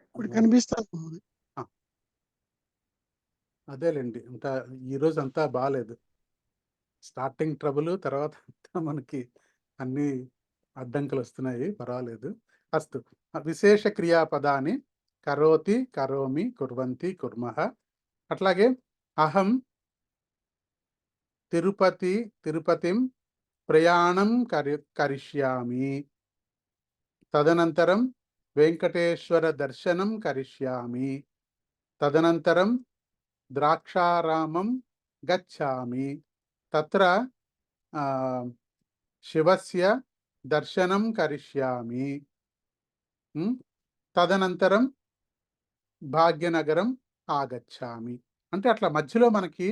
Speaker 2: ఇప్పుడు కనిపిస్తాను.
Speaker 1: అదేలేండి, ఇంకా ఈరోజు అంతా బాగాలేదు. స్టార్టింగ్ ట్రబుల్, తర్వాత అంతా మనకి అన్ని అడ్డంకులు వస్తున్నాయి. పర్వాలేదు. అస్తు. విశేష క్రియాపదాన్ని కరోతి, కరోమి, కుర్వంతి, కుర్మః. అట్లాగే అహం తిరుపతిం ప్రయాణం కరిష్యామి. తదనంతరం వెంకటేశ్వర దర్శనం కరిష్యామి. తదనంతరం ద్రాక్షారామం గచ్చామి. తత్ర శివస్య దర్శనం కరిష్యామి. తదనంతరం భాగ్యనగరం ఆగచ్చామి. అంటే అట్లా మధ్యలో మనకి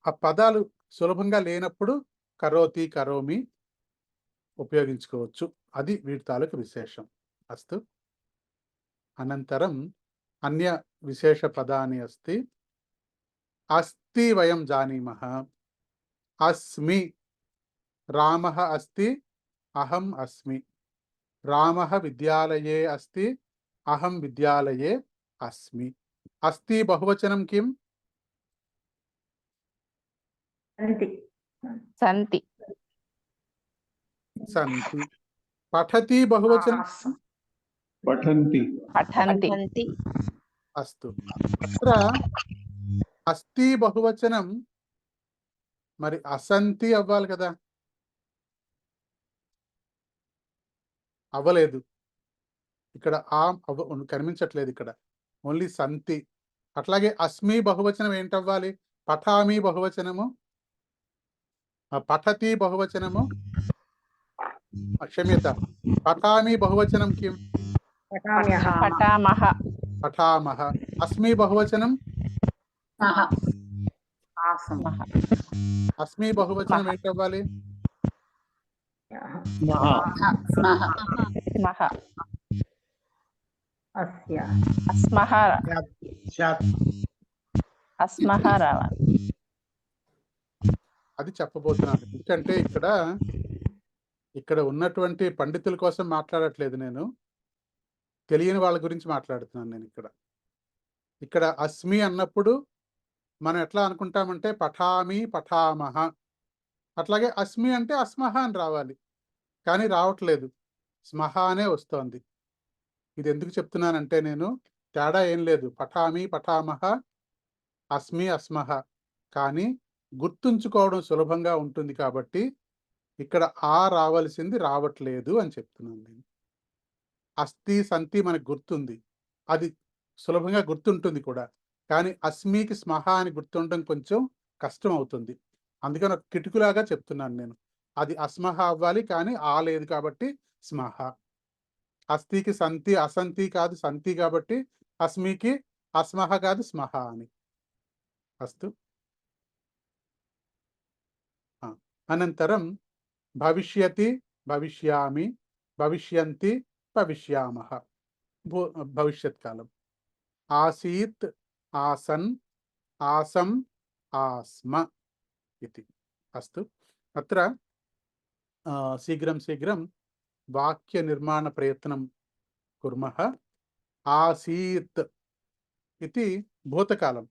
Speaker 1: ఆ పదాలు సులభంగా లేనప్పుడు కరోతి, కరోమి ఉపయోగించుకోవచ్చు. అది వీటి తాలూకు విశేషం. అస్తు. అనంతరం అన్య విశేష పదాని అస్తి. అస్తి వయం జానీమః. అస్మి. రామః అస్తి, అహం అస్మి. రామః విద్యాలయే అస్తి, అహం విద్యాలయే అస్మి. అస్తి బహువచనం కిం?
Speaker 10: సంతి.
Speaker 1: సంతి. పఠతి బహువచనం?
Speaker 13: పఠంతి.
Speaker 1: అస్తు. అత్ర అస్తి బహువచనం మరి అసంతి అవ్వాలి కదా, అవ్వలేదు. ఇక్కడ కనిపించట్లేదు, ఇక్కడ ఓన్లీ సంతి. అట్లాగే అస్మి బహువచనం ఏంటవ్వాలి? పఠామి బహువచనము, పఠతి బహువచనము, క్షమ్యత, పఠామి బహువచనం కిం?
Speaker 10: పఠామః.
Speaker 1: పఠామః. అస్మి బహువచనం? అస్మి బహువచనం ఏంటవ్వాలి?
Speaker 11: అస్య
Speaker 10: అస్మహ
Speaker 15: స్యాత్
Speaker 10: అస్మహ రావాలి.
Speaker 1: అది చెప్పబోతున్నాను. ఎందుకంటే ఇక్కడ ఉన్నటువంటి పండితుల కోసం మాట్లాడట్లేదు నేను, తెలియని వాళ్ళ గురించి మాట్లాడుతున్నాను నేను. ఇక్కడ అస్మి అన్నప్పుడు మనం ఎట్లా అనుకుంటామంటే పఠామి పఠామహ, అట్లాగే అస్మి అంటే అస్మహ అని రావాలి, కానీ రావట్లేదు, స్మహ అనే వస్తోంది. ఇది ఎందుకు చెప్తున్నానంటే నేను తేడా ఏం లేదు, పఠామి పఠామహ అస్మి అస్మహ, కానీ గుర్తుంచుకోవడం సులభంగా ఉంటుంది కాబట్టి ఇక్కడ ఆ రావాల్సింది రావట్లేదు అని చెప్తున్నాను నేను. అస్థి సంతి మనకు గుర్తుంది, అది సులభంగా గుర్తుంటుంది కూడా, కానీ అస్మికి స్మహ అని గుర్తుండడం కొంచెం కష్టం అవుతుంది. అందుకని ఒక కిటుకులాగా చెప్తున్నాను నేను, అది అస్మహ అవ్వాలి, కానీ ఆ లేదు కాబట్టి స్మహ. అస్థికి సంతి అసంతి కాదు సంతి కాబట్టి అస్మికి అస్మహ కాదు స్మహ అని. అస్తు. అనంతరం భవిష్యతి భవిష్యామి భవిష్యంతి భవిష్యామః, భవిష్యత్ కాలం. ఆసీత్ ఆసన్ ఆసం ఆస్మ ఇది. అస్తు. అత్ర శీఘ్రం వాక్య నిర్మాణ ప్రయత్నం కుర్మః. ఆసీత్ ఇది భూతకాలం.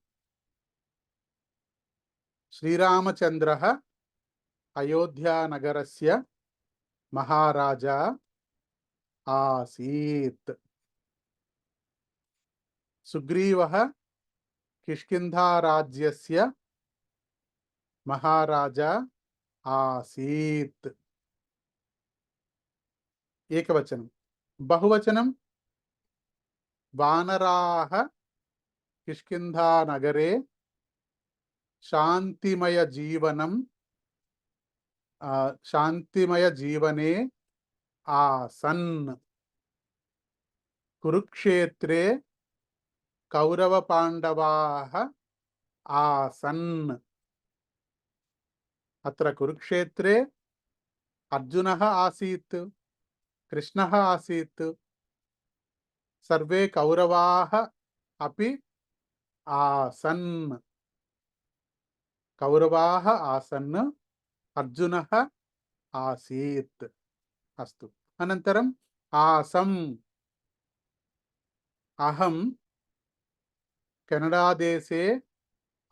Speaker 1: శ్రీరామచంద్రः అయోధ్యానగరస్య మహారాజా ఆసీత్. సుగ్రీవः కిష్కింధారాజ్యస్య మహారాజా ఆసీత్. ఏకవచనం. బహువచనం వానరాः కిష్కింధానగరే శాంతిమయ జీవనే ఆసన్. కురుక్షేత్రే కౌరవ పాండవాః ఆసన్. అత్ర కురుక్షేత్రే అర్జునः ఆసీత్, కృష్ణः ఆసీత్, సర్వే కౌరవాः అపి ఆసన్. కౌరవాः ఆసన్, అర్జునः ఆసీత్. అస్తు. అనంతరం ఆసం. అహం కెనడాదేశే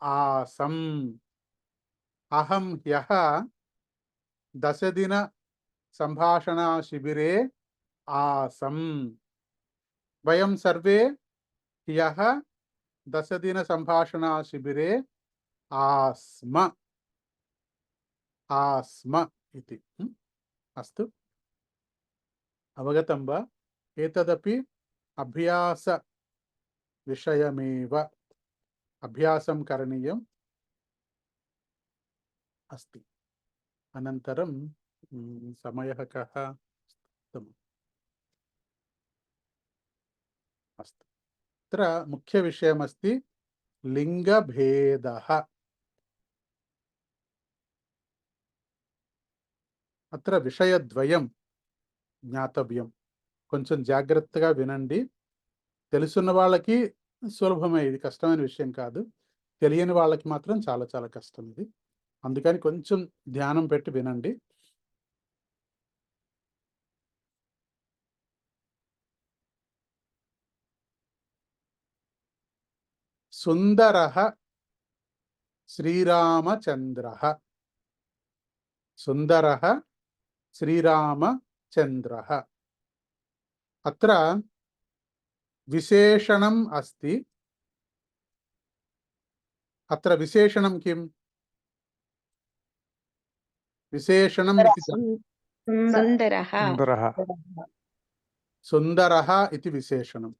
Speaker 1: ఆసం. అహం హ్యః 10 దిన సంభాషణా శిబిరే ఆసం. వయం సర్వే హ్యః 10 దిన సంభాషణా శిబిరే ఆస్మ. ఆస్మ ఇది. అస్తు. అవగతం వా? ఏతదపి అభ్యాస విషయమేవ, అభ్యాసం కరణీయం అస్తి. అనంతరం సమయః కः? అస్తు. అత్ర ముఖ్య విషయమస్తి లింగభేదः. అత్ర విషయద్వయం జ్ఞాతవ్యం. కొంచెం జాగ్రత్తగా వినండి. తెలుసున్న వాళ్ళకి సులభమే, ఇది కష్టమైన విషయం కాదు. తెలియని వాళ్ళకి మాత్రం చాలా చాలా కష్టం ఇది. అందుకని కొంచెం ధ్యానం పెట్టి వినండి. సుందరః శ్రీరామచంద్రః. సుందరః శ్రీరామచంద్రః. అత్ర విశేషణం అస్తి. అత్ర విశేషణం కిం? విశేషణం ఇతి
Speaker 8: సుందరః.
Speaker 1: సుందరః ఇది విశేషణం.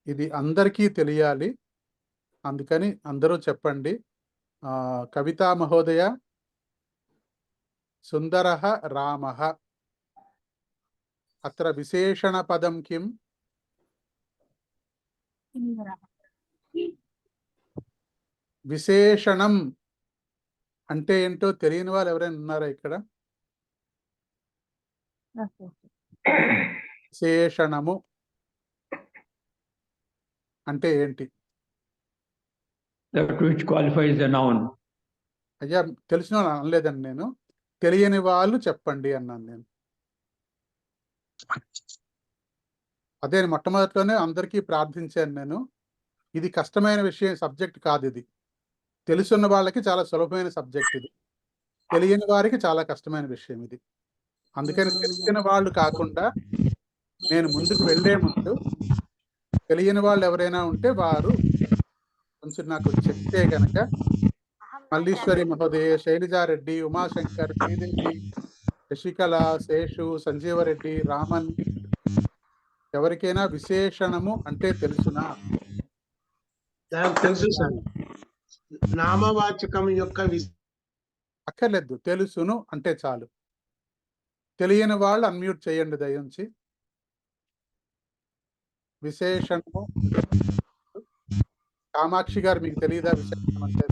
Speaker 1: ఇది అందరికీ తెలియాలి, అందుకని అందరూ చెప్పండి. కవితా మహోదయ, సుందరః రామః. అత్ర విశేషణ పదం కిం? విశేషణం అంటే ఏంటో తెలియని వాళ్ళు ఎవరైనా ఉన్నారా ఇక్కడ? విశేషణము అంటే ఏంటి?
Speaker 13: That which qualifies the noun.
Speaker 1: అయ్యా తెలిసిన వాళ్ళు అనలేదండి నేను, తెలియని వాళ్ళు చెప్పండి అన్నాను నేను. అదే మొట్టమొదటిలోనే అందరికీ ప్రార్థించాను నేను. ఇది కష్టమైన విషయం, సబ్జెక్ట్ కాదు ఇది. తెలుసున్న వాళ్ళకి చాలా సులభమైన సబ్జెక్ట్ ఇది, తెలియని వారికి చాలా కష్టమైన విషయం ఇది. అందుకని తెలిసిన వాళ్ళు కాకుండా నేను ముందుకు వెళ్ళే ముందు తెలియని వాళ్ళు ఎవరైనా ఉంటే వారు కొంచెం నాకు చెప్తే గనక, మల్లీశ్వరి మహోదయ, శైలజారెడ్డి, ఉమాశంకర్, శ్రీదేవి, శశికళ, శేషు, సంజీవరెడ్డి, రామన్, ఎవరికైనా విశేషణము అంటే తెలుసునా?
Speaker 15: తెలుసు సార్. నామవాచకం యొక్క
Speaker 1: అక్కర్లేదు, తెలుసును అంటే చాలు. తెలియని వాళ్ళు అన్మ్యూట్ చేయండి దయించి. విశేషణము కామాక్షి గారు మీకు తెలియదా విశేషణం అంటే?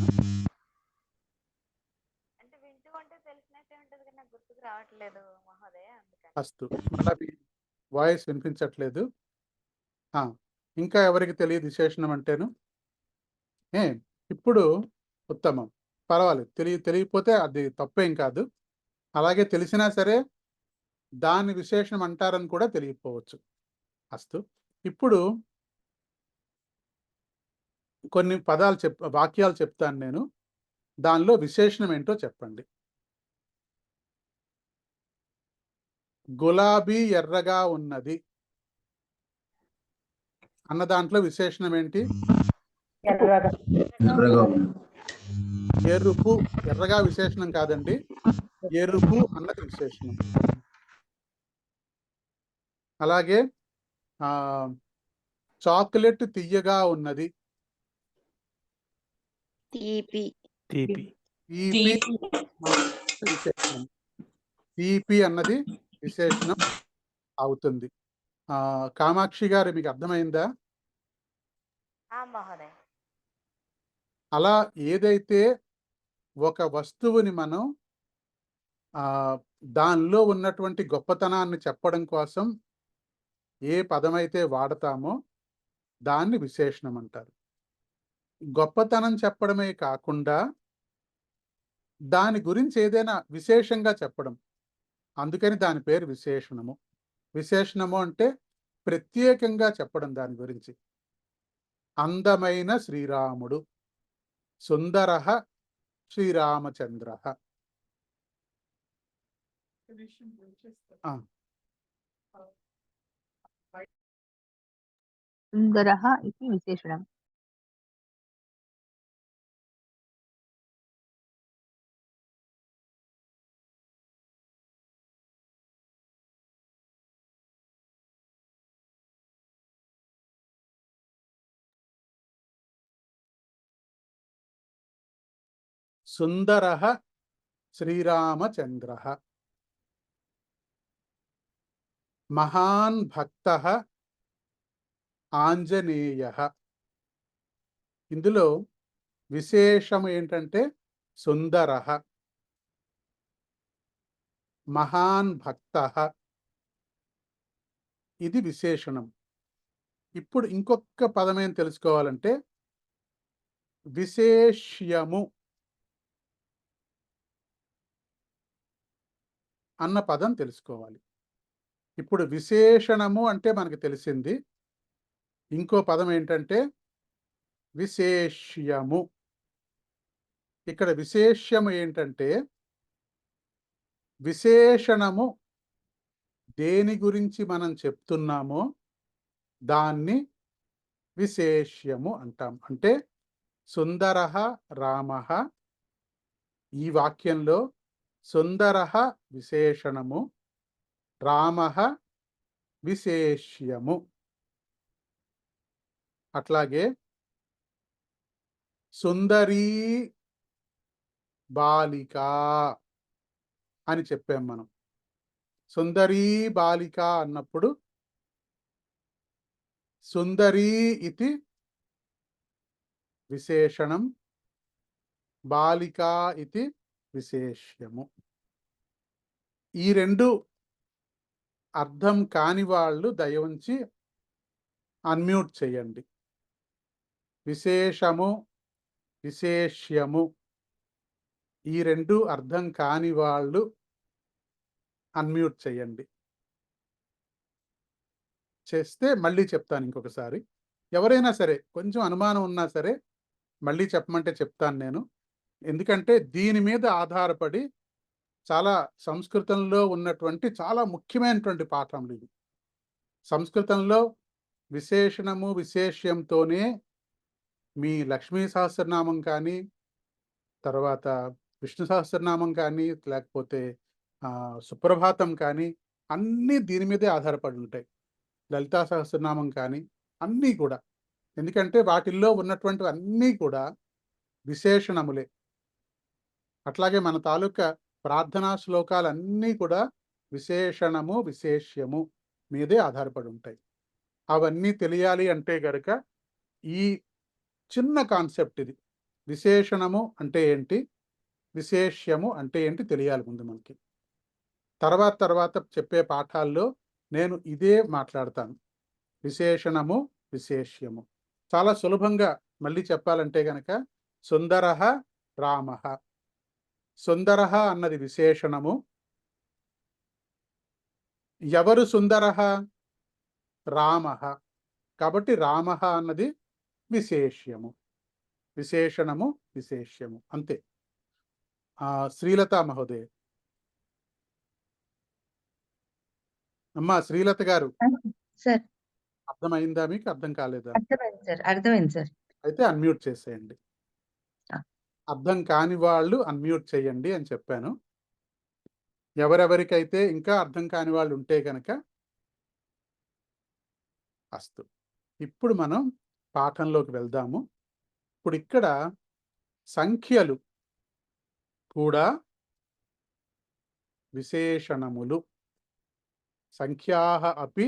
Speaker 1: అస్తు, మళ్ళీ మీ వాయిస్ వినిపించట్లేదు. ఇంకా ఎవరికి తెలియదు విశేషణం అంటేను? ఇప్పుడు ఉత్తమం, పర్వాలేదు. తెలియకపోతే అది తప్పేం కాదు. అలాగే తెలిసినా సరే దాన్ని విశేషణం అంటారని కూడా తెలియకపోవచ్చు. అస్తు, ఇప్పుడు కొన్ని పదాలు వాక్యాలు చెప్తాను నేను, దానిలో విశేషణం ఏంటో చెప్పండి. గులాబీ ఎర్రగా ఉన్నది అన్న దాంట్లో విశేషణం ఏంటి? ఎరుపు. ఎర్రగా విశేషణం కాదండి, ఎరుపు అన్నది విశేషణం. అలాగే చాక్లెట్ తియ్యగా ఉన్నది.
Speaker 8: తీపి.
Speaker 1: విశేషణం. తీపి అన్నది విశేషణం అవుతుంది. కామాక్షి గారు మీకు అర్థమైందా? అలా ఏదైతే ఒక వస్తువుని మనం దానిలో ఉన్నటువంటి గొప్పతనాన్ని చెప్పడం కోసం ఏ పదమైతే వాడతామో దాన్ని విశేషణం అంటారు. గొప్పతనం చెప్పడమే కాకుండా దాని గురించి ఏదైనా విశేషంగా చెప్పడం, అందుకని దాని పేరు విశేషణము. విశేషణము అంటే ప్రత్యేకంగా చెప్పడం దాని గురించి. అందమైన శ్రీరాముడు, సుందరః శ్రీరామచంద్రః.
Speaker 12: సుందరః ఇది విశేషణం.
Speaker 1: సుందరః శ్రీరామచంద్రః. మహాన్ భక్తః ఆంజనేయః. ఇందులో విశేషం ఏంటంటే సుందరః, మహాన్ భక్తః, ఇది విశేషణం. ఇప్పుడు ఇంకొక పదమేం తెలుసుకోవాలంటే విశేష్యము అన్న పదం తెలుసుకోవాలి. ఇప్పుడు విశేషణము అంటే మనకు తెలిసింది. ఇంకో పదం ఏంటంటే విశేష్యము. ఇక్కడ విశేష్యము ఏంటంటే విశేషణము దేని గురించి మనం చెప్తున్నామో దాన్ని విశేష్యము అంటాం. అంటే సుందరః రామః, ఈ వాక్యంలో సుందరః విశేషణము, రామః విశేష్యము. అట్లాగే సుందరీ బాలిక అని చెప్పాం మనం. సుందరీ బాలిక అన్నప్పుడు సుందరీ ఇది విశేషణం, బాలిక ఇది విశేష్యము. ఈ రెండు అర్థం కాని వాళ్ళు దయ ఉంచి అన్మ్యూట్ చేయండి. విశేషము, విశేష్యము ఈ రెండు అర్థం కాని వాళ్ళు అన్మ్యూట్ చేయండి. చేస్తే మళ్ళీ చెప్తాను ఇంకొకసారి. ఎవరైనా సరే కొంచెం అనుమానం ఉన్నా సరే మళ్ళీ చెప్పమంటే చెప్తాను నేను. ఎందుకంటే దీని మీద ఆధారపడి చాలా సంస్కృతంలో ఉన్నటువంటి చాలా ముఖ్యమైనటువంటి పాఠములు ఇవి. సంస్కృతంలో విశేషణము, విశేష్యంతోనే మీ లక్ష్మీ సహస్రనామం కానీ, తర్వాత విష్ణు సహస్రనామం కానీ, లేకపోతే సుప్రభాతం కానీ అన్నీ దీని మీదే ఆధారపడి ఉంటాయి. లలితా సహస్రనామం కానీ అన్నీ కూడా. ఎందుకంటే వాటిల్లో ఉన్నటువంటివి అన్నీ కూడా విశేషణములే. అట్లాగే మన తాలూకా ప్రార్థనా శ్లోకాలన్నీ కూడా విశేషణము, విశేష్యము మీదే ఆధారపడి ఉంటాయి. అవన్నీ తెలియాలి అంటే గనక ఈ చిన్న కాన్సెప్ట్ ఇది. విశేషణము అంటే ఏంటి, విశేష్యము అంటే ఏంటి తెలియాలి ముందు మనకి. తర్వాత చెప్పే పాఠాల్లో నేను ఇదే మాట్లాడతాను. విశేషణము, విశేష్యము చాలా సులభంగా మళ్ళీ చెప్పాలంటే గనక సుందరః రామః. సుందరః అన్నది విశేషణము. ఎవరు సుందరః? రామః. కాబట్టి రామః అన్నది విశేష్యము. విశేషణము, విశేష్యము అంతే. శ్రీలత మహోదయ. అమ్మా శ్రీలత గారు,
Speaker 8: సార్
Speaker 1: అర్థమైందా మీకు? అర్థం కాలేదా?
Speaker 8: అర్థమైంది సార్, అర్థమైంది సార్.
Speaker 1: అయితే అన్మ్యూట్ చేసేయండి. అర్థం కాని వాళ్ళు అన్మ్యూట్ చేయండి అని చెప్పాను. ఎవరెవరికైతే ఇంకా అర్థం కాని వాళ్ళు ఉంటే కనుక అస్తు. ఇప్పుడు మనం పాఠంలోకి వెళ్దాము. ఇప్పుడు ఇక్కడ సంఖ్యలు కూడా విశేషణములు. సంఖ్యాః అపి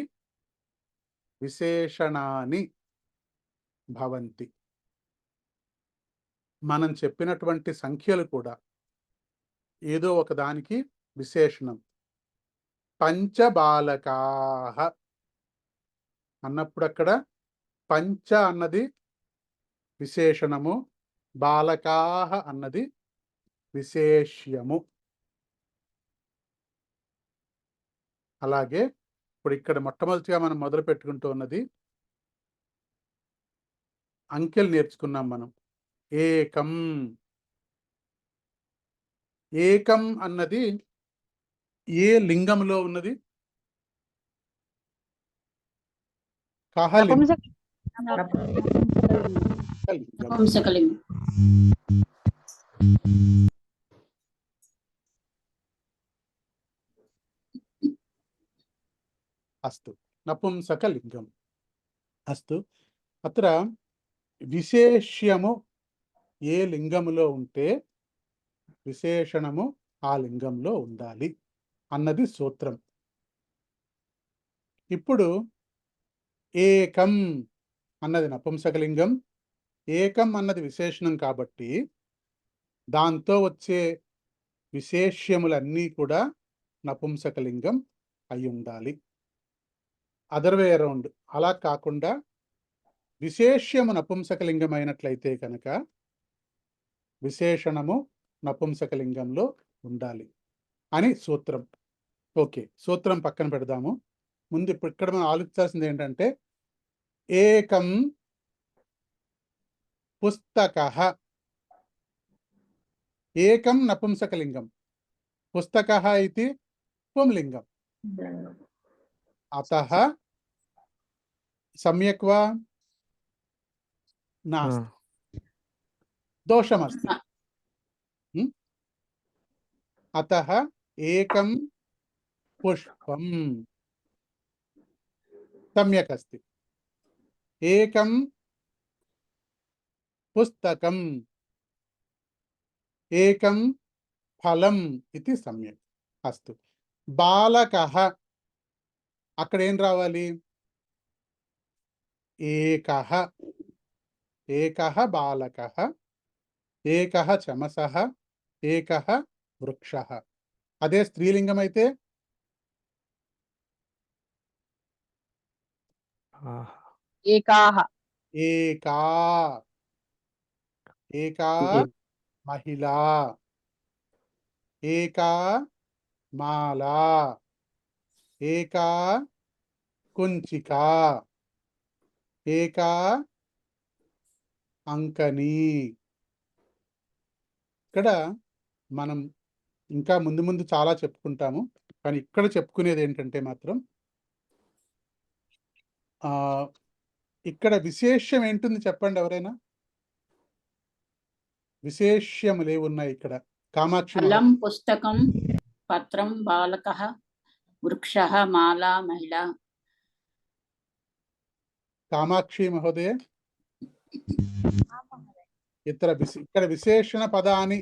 Speaker 1: విశేషణాని భవంతి. మనం చెప్పినటువంటి సంఖ్యలు కూడా ఏదో ఒకదానికి విశేషణం. పంచబాలకాః అన్నప్పుడు అక్కడ పంచ అన్నది విశేషణము, బాలకాః అన్నది విశేష్యము. అలాగే ఇప్పుడు ఇక్కడ మొట్టమొదటిగా మనం మొదలు పెట్టుకుంటూ ఉన్నది అంకెలు నేర్చుకున్నాం మనం. ఏకం. ఏకం అన్నది ఏ లింగంలో ఉన్నది? కహలింగం.
Speaker 7: నపుంసకలింగం.
Speaker 1: అస్తు. నపుంసకలింగం. అస్తు. అత్ర విశేష్యము ఏ లింగములో ఉంటే విశేషణము ఆ లింగంలో ఉండాలి అన్నది సూత్రం. ఇప్పుడు ఏకం అన్నది నపుంసకలింగం, ఏకం అన్నది విశేషణం కాబట్టి దాంతో వచ్చే విశేష్యములన్నీ కూడా నపుంసకలింగం అయి ఉండాలి. అదర్ వే అరౌండ్ అలా కాకుండా విశేష్యము నపుంసకలింగం అయినట్లయితే కనుక విశేషణము నపుంసకలింగంలో ఉండాలి అని సూత్రం. ఓకే, సూత్రం పక్కన పెడదాము. ముందు ఇప్పుడు ఇక్కడ మనం ఆలోచించాల్సింది ఏంటంటే ఏకం పుస్తకః. ఏకం నపుంసకలింగం, పుస్తకః ఇది పుంలింగం. అతః సమ్యక్ వా నాస్తి, దోషమస్తి. అతః ఏకం పుష్పం సమ్యక్ అస్తి. ఏకం పుస్తకం, ఏకం ఫలం ఇది సమ్యక్. అస్తు. బాలకః అక్కడ ఏం రావాలి? ఏకః. ఏకః బాలకః, ఏకః చమసః, ఏకః వృక్షః. అదే స్త్రీలింగం అయితే
Speaker 12: एकाः
Speaker 1: एका एका महिला एका माला एका कुंचिका एका అంకని. ఇక్కడ మనం ఇంకా ముందు ముందు చాలా చెప్పుకుంటాము, కానీ ఇక్కడ చెప్పుకునేది ఏంటంటే మాత్రం ఇక్కడ విశేషం ఏంటుంది చెప్పండి ఎవరైనా. విశేష్యములు ఏమున్నాయి ఇక్కడ? కామాక్షి
Speaker 7: ఫలం పుస్తకం పత్రం బాలకః వృక్షः మాలా మహిళా.
Speaker 1: కామాక్షి మహోదయ ఇక్కడ విశేషణ పదాన్ని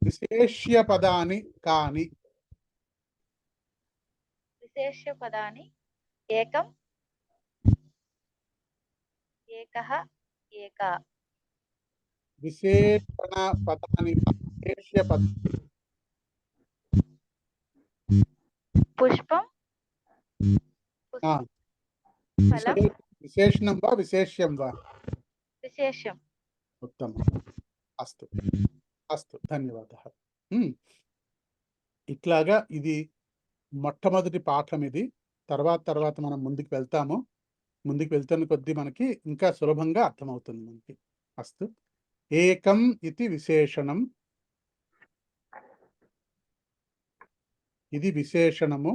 Speaker 1: విశేష్య పదాన్ని కాని
Speaker 5: విశేష్య పదాని ఏకం ఏకః ఏకా
Speaker 1: విశేషణ పదాన్ని విశేష్య పద
Speaker 5: పుష్పం ఫలం
Speaker 1: విశేషణం వా విశేష్యం వా?
Speaker 5: విశేషం.
Speaker 1: ఉత్తమం. అస్తు అస్తు ధన్యవాదాలు. ఇట్లాగా ఇది మొట్టమొదటి పాఠం. ఇది తర్వాత మనం ముందుకు వెళ్తాము. ముందుకు వెళ్తున్న కొద్దీ మనకి ఇంకా సులభంగా అర్థమవుతుంది మనకి. అస్తు. ఏకం ఇది విశేషణం. ఇది విశేషణము.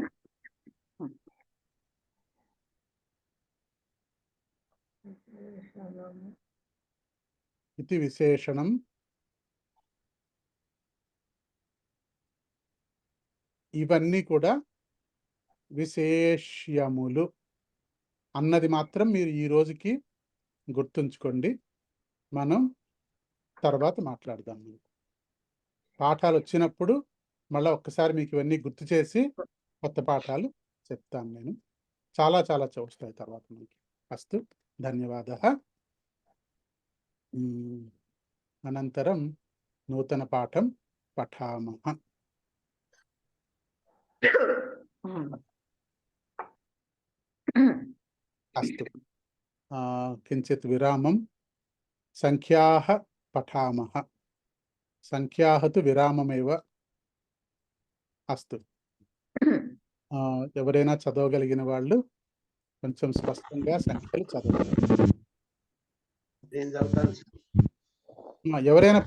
Speaker 1: ఇది విశేషణం. ఇవన్నీ కూడా విశేష్యములు అన్నది మాత్రం మీరు ఈ రోజుకి గుర్తుంచుకోండి. మనం తర్వాత మాట్లాడదాం. పాఠాలు వచ్చినప్పుడు మళ్ళీ ఒక్కసారి మీకు ఇవన్నీ గుర్తు చేసి కొత్త పాఠాలు చెప్తాను నేను. చాలా వస్తాయి తర్వాత మనకి. అస్తు ధన్యవాదः. అనంతరం నూతన పాఠం పఠామः. అస్తు కించిత్ విరామం. సంఖ్యాः పఠామः. సంఖ్యాः తు విరామమేవ. అస్తు. ఎవరైనా చదవగలిగిన వాళ్ళు కొంచెం స్పష్టంగా సంఖ్యలు చదవగలరు. ఎవరైనా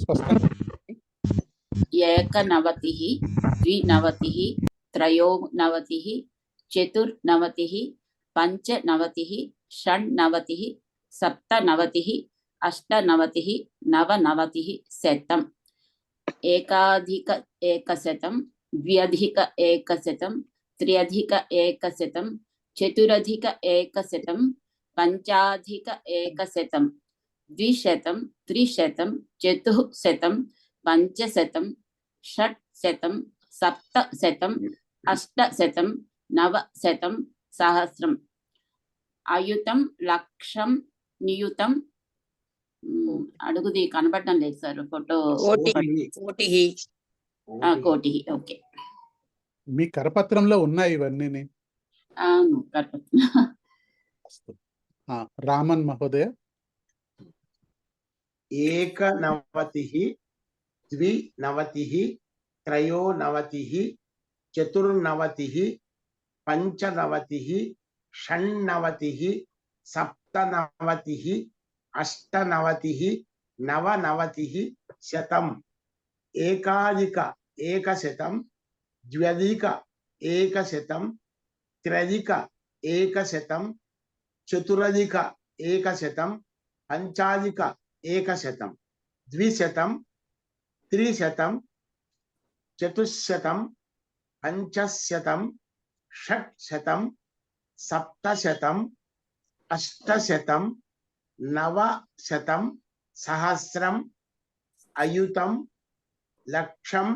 Speaker 1: స్పష్టంగా.
Speaker 7: ఏకనవతిః ద్వినవతిః త్రయోనవతిః చతుర్నవతిః పంచనవతిః షణ్ణవతిః సప్తనవతిః అష్టనవతిః నవనవతిః శతం. ఏకాధిక ఏకశతం ద్వ్యధిక ఏకశతం త్ర్యధిక ఏకశతం చతురధిక ఏకశతం పంచాధిక ఏకశతం ద్విశతం త్రిశతం చతుఃశతం పంచశతం షట్శతం సప్తశతం అష్టశతం నవశతం సహస్రం. అయుతం లక్షం నియుతం అడుగుది కనబడటం లేదు సార్. ఫోటో కోటి. ఓకే,
Speaker 1: మీ కరపత్రంలో ఉన్నాయి ఇవన్నీ.
Speaker 7: అవును కరపత్రం.
Speaker 1: రామన్ మహోదయ.
Speaker 15: ఏకనవతిః ద్వినవతిః త్రయోనవతిః చతుర్నవతిః పంచనవతిః షణ్ణవతిః సప్తనవతిః అష్టనవతిః నవనవతిః శతం. ఏకాధిక ఏకశతం ద్వ్యధిక ఏకశతం త్ర్యధిక ఏకశతం చతురధిక ఏకశతం పంచాధిక ఏకశతం ద్విశతం త్రిశతం చతుశ్శతం పంచశతం షట్శతం సప్తశతం అష్టశతం నవశతం సహస్రం. అయుతం లక్షం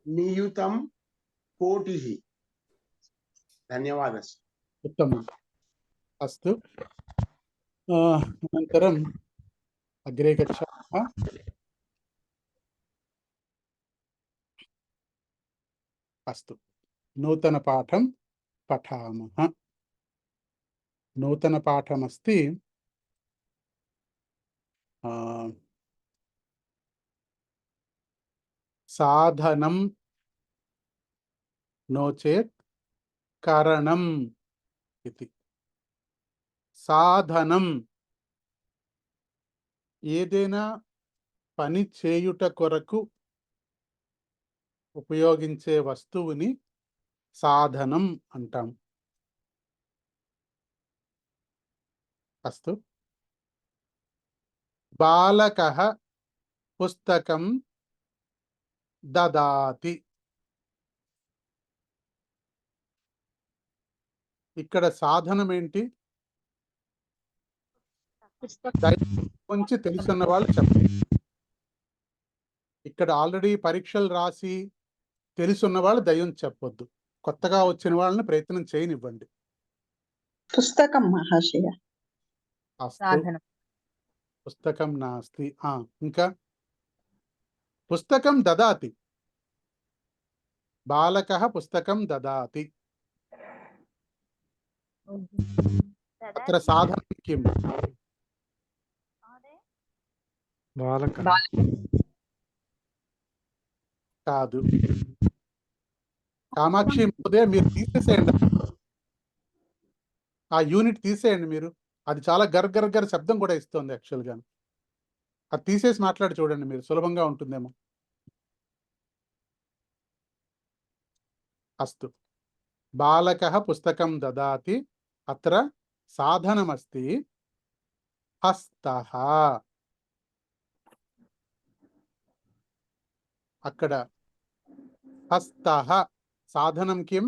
Speaker 15: నియుతం కోటిః. ధన్యవాదాలు.
Speaker 1: ఉత్తమం. అస్తు. అనంతరం అగ్రే గచ్చామः. అస్తు. నూతన పాఠం పఠామः. नूतनपाठमस्ति साधनं नो चेत् करणम् इति। సాధనం ఏదైనా పని చేయుట కొరకు ఉపయోగించే వస్తువుని సాధనం అంటాం. అస్తు. బాలకః పుస్తకం దదాతి. ఇక్కడ సాధనం ఏంటి? గురించి తెలుసున్న వాళ్ళు చెప్పండి. ఇక్కడ ఆల్రెడీ పరీక్షలు రాసి తెలుసున్న వాళ్ళు దయ్యం చెప్పొద్దు. కొత్తగా వచ్చిన వాళ్ళని ప్రయత్నం చేయనివ్వండి.
Speaker 8: పుస్తకం మహాశయ.
Speaker 1: అస్తు. పుస్తకం నాస్తి. ఇంకా పుస్తకం దదాతి. బాలకః పుస్తకం దదాతి. అత్ర సాధనం కిం?
Speaker 9: బాలకः
Speaker 1: కాదు. కామాక్షి మహోదయ మీరు తీసేసేయండి. ఆ యూనిట్ తీసేయండి మీరు. అది చాలా గర్ శబ్దం కూడా ఇస్తుంది యాక్చువల్ గా. అది తీసేసి మాట్లాడి చూడండి మీరు, సులభంగా ఉంటుందేమో. అస్తు. బాలకः పుస్తకం దదాతి. అత్ర సాధనమస్తి హస్తః. అక్కడ హస్తః సాధనం కిం?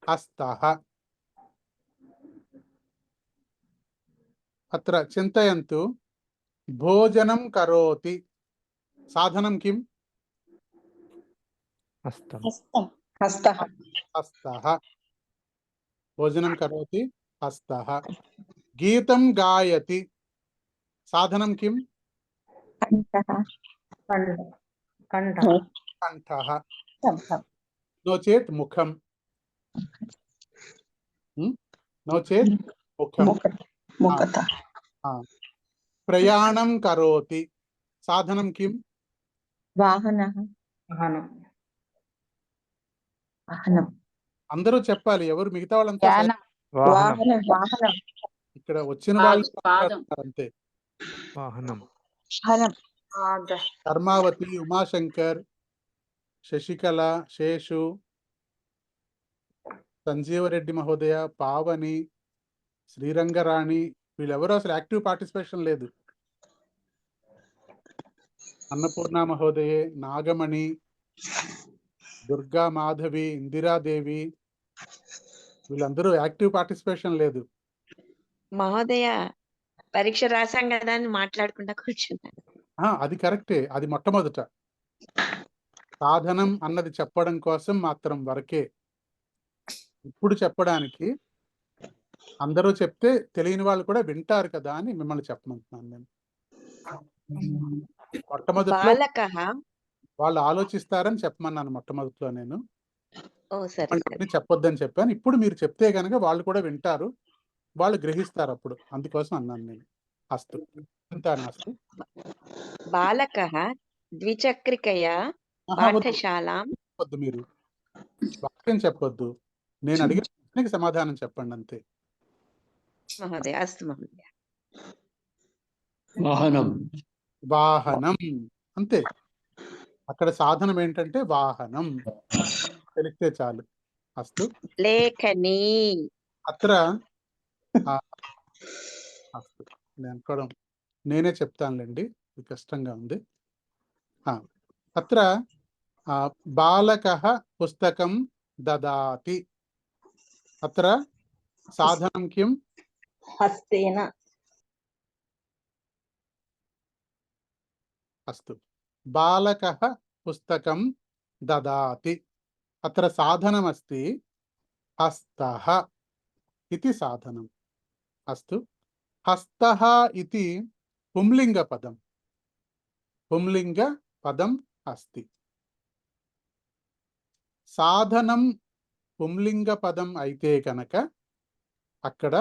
Speaker 1: హస్తః. అత్ర చింతయంతు. భోజనం కరోతి. సాధనం కిం?
Speaker 9: హస్తం.
Speaker 8: హస్తః.
Speaker 1: హస్తః. భోజనం కరోతి హస్తః. గీతం గాయతి. సాధనం కిం? కంఠః. నో చేత్ ముఖం. నో చేత్ ముఖం. ప్రయాణం కరోతి. సాధనం కిం?
Speaker 8: వాహనః. వాహనం.
Speaker 1: అందరూ చెప్పాలి. ఎవరు మిగతా వాళ్ళంతా
Speaker 8: వాహనం.
Speaker 1: ఇక్కడ వచ్చిన వాళ్ళు
Speaker 7: పాదం.
Speaker 1: అంతే.
Speaker 9: వాహనం.
Speaker 1: కర్మావతి, ఉమాశంకర్, శశికళ, శేషు, సంజీవరెడ్డి మహోదయ, పావని, శ్రీరంగరాణి వీళ్ళెవరూ అసలు యాక్టివ్ పార్టిసిపేషన్ లేదు. అన్నపూర్ణ మహోదయే, నాగమణి, దుర్గా మాధవి, ఇందిరాదేవి వీళ్ళందరూ యాక్టివ్ పార్టిసిపేషన్ లేదు.
Speaker 8: మహోదయ పరీక్ష రాసాం కదా అని మాట్లాడుకుంటా కూర్చున్నాను.
Speaker 1: అది కరెక్టే. అది మొట్టమొదట సాధనం అన్నది చెప్పడం కోసం మాత్రం వరకే. ఇప్పుడు చెప్పడానికి అందరూ చెప్తే తెలియని వాళ్ళు కూడా వింటారు కదా అని మిమ్మల్ని చెప్పమంటున్నాను నేను. మొట్టమొదట్లో వాళ్ళు ఆలోచిస్తారని చెప్పమన్నాను మొట్టమొదట్లో నేను. చెప్పొద్దని చెప్పాను. ఇప్పుడు మీరు చెప్తే గనక వాళ్ళు కూడా వింటారు, వాళ్ళు గ్రహిస్తారు అప్పుడు. అందుకోసం అన్నాను నేను. అస్తు. అస్తు.
Speaker 8: బాలకః ద్విచక్రికయా పాఠశాలాం.
Speaker 1: చెప్పొద్దు మీరు. వాక్యం చెప్పొద్దు. నేను అడిగిన ప్రశ్నకి సమాధానం చెప్పండి అంతే.
Speaker 8: మహోదయ. అస్తు మహోదయ.
Speaker 13: వాహనం.
Speaker 1: వాహనం అంతే. అక్కడ సాధనం ఏంటంటే వాహనం. తెలిస్తే చాలు. అస్తు.
Speaker 8: లేఖని.
Speaker 1: అత్ర అస్తు. నేనే చెప్తానులేండి, ఇది కష్టంగా ఉంది. అత్ర బాలకః పుస్తకం దదాతి. అత్ర సాధనం కిం?
Speaker 8: హస్తేన.
Speaker 1: అస్తు. బాలకः పుస్తకం దదాతి. అత్ర సాధనమస్తి హస్తః इति साधनम्. अस्तु. हस्तः इति पुंलिङ्गपदम्. पुंलिङ्गपदम् अस्ति. సాధనం పుంలింగ పదం అయితే కనుక అక్కడ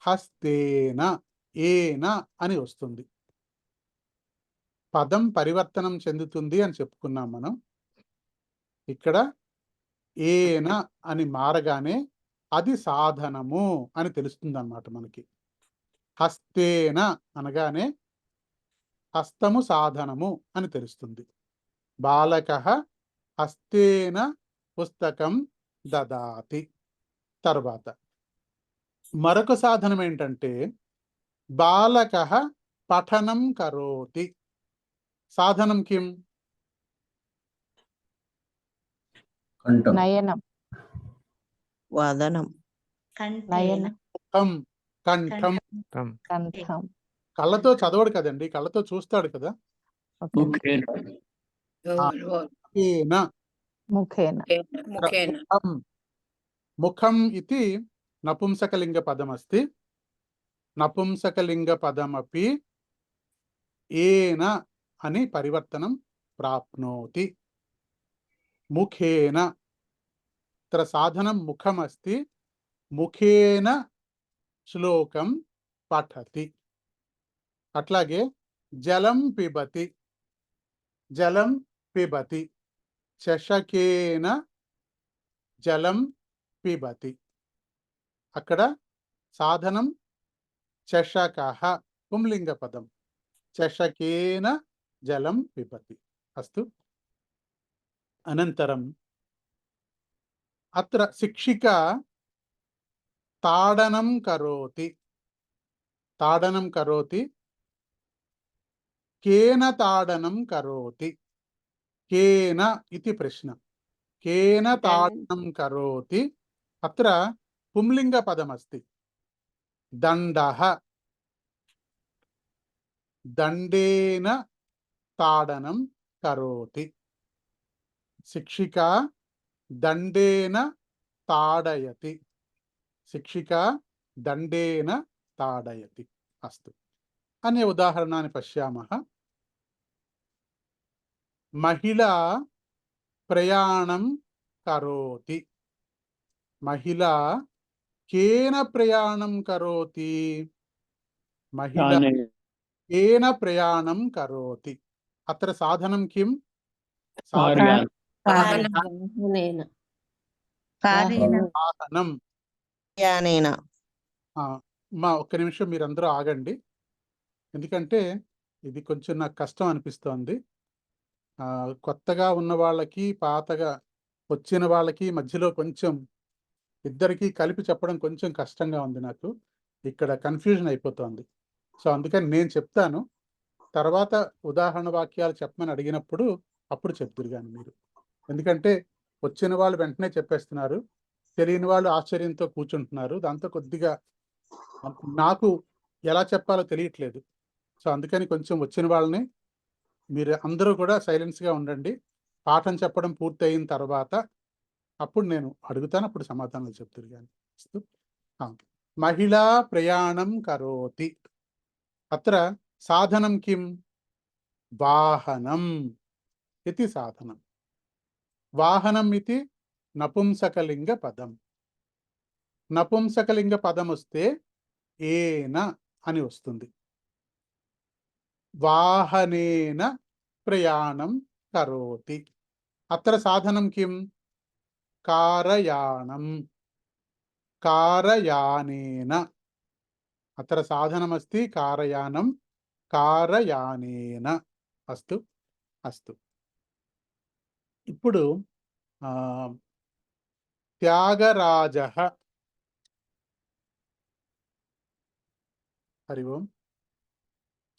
Speaker 1: హస్తేన ఏన అని వస్తుంది. పదం పరివర్తనం చెందుతుంది అని చెప్పుకున్నాం మనం. ఇక్కడ ఏన అని మారగానే అది సాధనము అని తెలుస్తుంది అన్నమాట మనకి. హస్తేన అనగానే హస్తము సాధనము అని తెలుస్తుంది. బాలకః హస్తేన పుస్తకం దదాతి. తర్వాత మరొక సాధనం ఏంటంటే బాలకః పఠనం కరోతి. సాధనం కిం?
Speaker 10: నయనం
Speaker 8: వదనం
Speaker 10: నయనం
Speaker 1: కంఠం. కంఠం.
Speaker 10: కంఠం
Speaker 1: కళ్ళతో చదవడు కదండి, కళ్ళతో చూస్తాడు కదా.
Speaker 10: ఓకే
Speaker 13: ముఖేన
Speaker 1: ఏన
Speaker 10: ముఖేన
Speaker 14: ముఖేన
Speaker 1: ముఖం. ముఖం ఇది నపుంసకలింగ పదమస్తి. నపుంసకలింగ పదమపి ఏన అని పరివర్తనం ప్రాప్నోతి. ముఖేన తర సాధనం ముఖమస్తి. ముఖేన శ్లోకం పఠతి. అట్లాగే జలం పిబతి. జలం పిబతి. చషకేన జలం పిబతి. అక్కడ సాధనం చషకః పుంలింగ పదం. చషకేన జలం పిబతి. అస్తు. అనంతరం అత్ర శిక్షిక తాడనం కరోతి. తాడనం కరోతి. కేన తాడనం కరోతి. కేన ఇది ప్రశ్న. కేన తాడనం కరోతి. అత్ర పుంలింగ పదమస్తి. దండః. దండేన తాడనం కరోతి. శిక్షిక దండేన తాడయతి. శిక్షిక దండేన తాడయతి. అస్తు. అనే ఉదాహరణాన్ని పశ్యామः. మహిళా ప్రయాణం కరోతి. మహిళా కేన ప్రయాణం కరోతి. మహిళా
Speaker 13: యానే
Speaker 1: కేన ప్రయాణం కరోతి. అత్ర సాధనం కిం? సాధనం
Speaker 13: కార్యాన్
Speaker 1: వాహనం.
Speaker 8: యానేన
Speaker 1: మా ఒక్క నిమిషం మీరందరూ ఆగండి, ఎందుకంటే ఇది కొంచెం నాకు కష్టం అనిపిస్తోంది. కొత్తగా ఉన్న వాళ్ళకి పాతగా వచ్చిన వాళ్ళకి మధ్యలో కొంచెం ఇద్దరికి కలిపి చెప్పడం కొంచెం కష్టంగా ఉంది నాకు. ఇక్కడ కన్ఫ్యూజన్ అయిపోతుంది. సో అందుకని నేను చెప్తాను, తర్వాత ఉదాహరణ వాక్యాలు చెప్పమని అడిగినప్పుడు అప్పుడు చెప్తురు కానీ మీరు. ఎందుకంటే వచ్చిన వాళ్ళు వెంటనే చెప్పేస్తున్నారు, తెలియని వాళ్ళు ఆశ్చర్యంతో కూర్చుంటున్నారు. దాంతో కొద్దిగా నాకు ఎలా చెప్పాలో తెలియట్లేదు. సో అందుకని కొంచెం వచ్చిన వాళ్ళని మీరు అందరూ కూడా సైలెన్స్గా ఉండండి. పాఠం చెప్పడం పూర్తయిన తర్వాత అప్పుడు నేను అడుగుతాను, అప్పుడు సమాధానాలు చెప్తురు కానీ. మహిళా ప్రయాణం కరోతి. అత్ర సాధనం కిం? వాహనం ఇది సాధనం. వాహనం ఇది నపుంసకలింగ పదం. నపుంసకలింగ పదం వస్తే ఏన అని వస్తుంది. వాహనేన ప్రయాణం కరోతి. అత్ర సాధనం కిం? కారయానం. కారయానేన. అత్ర సాధనమస్తి కారయానం. కారయానేన. అస్తు. అస్తు. ఇప్పుడు త్యాగరాజః. హరి ఓం.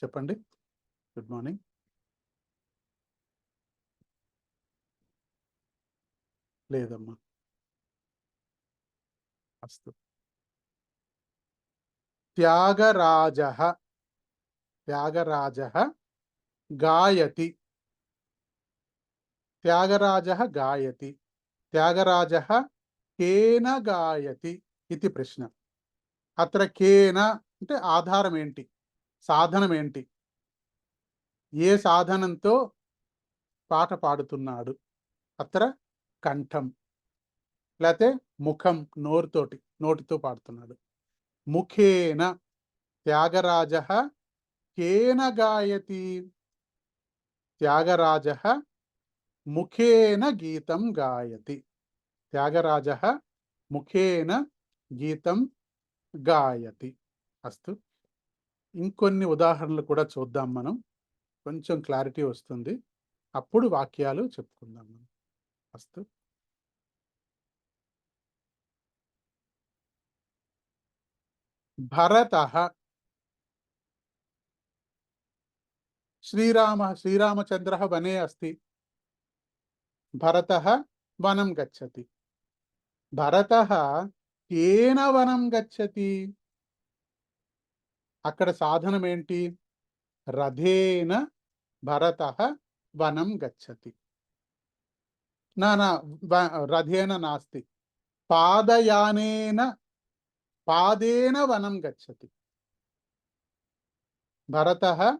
Speaker 1: చెప్పండి. Good morning. లేదమ్మా. అస్తు. త్యాగరాజః. త్యాగరాజః గాయతి. త్యాగరాజః గాయతి. త్యాగరాజః కేన గాయతి ఇది ప్రశ్న. అత్ర కేన అంటే ఆధారం ఏంటి, సాధనం ఏంటి, ఏ సాధనంతో పాట పాడుతున్నాడు. అత్ర కంఠం లేకపోతే ముఖం, నోటితో పాడుతున్నాడు. ముఖేన త్యాగరాజः కేన గాయతి త్యాగరాజः ముఖేన గీతం గాయతి త్యాగరాజः ముఖేన గీతం గాయతి అస్తు ఇంకొన్ని ఉదాహరణలు కూడా చూద్దాం మనం కొంచెం క్లారిటీ వస్తుంది అప్పుడు వాక్యాలు చెప్పుకుందాం మనం అస్తు భరతః श्रीरामचन्द्रः वने अस्ति भरतः वनं गच्छति भरतः केन वनं गच्छति अक्कड साधनं एंटी रथेन भरतः वनं गच्छति रथेन नास्ति पादेन वनं गच्छति भरतः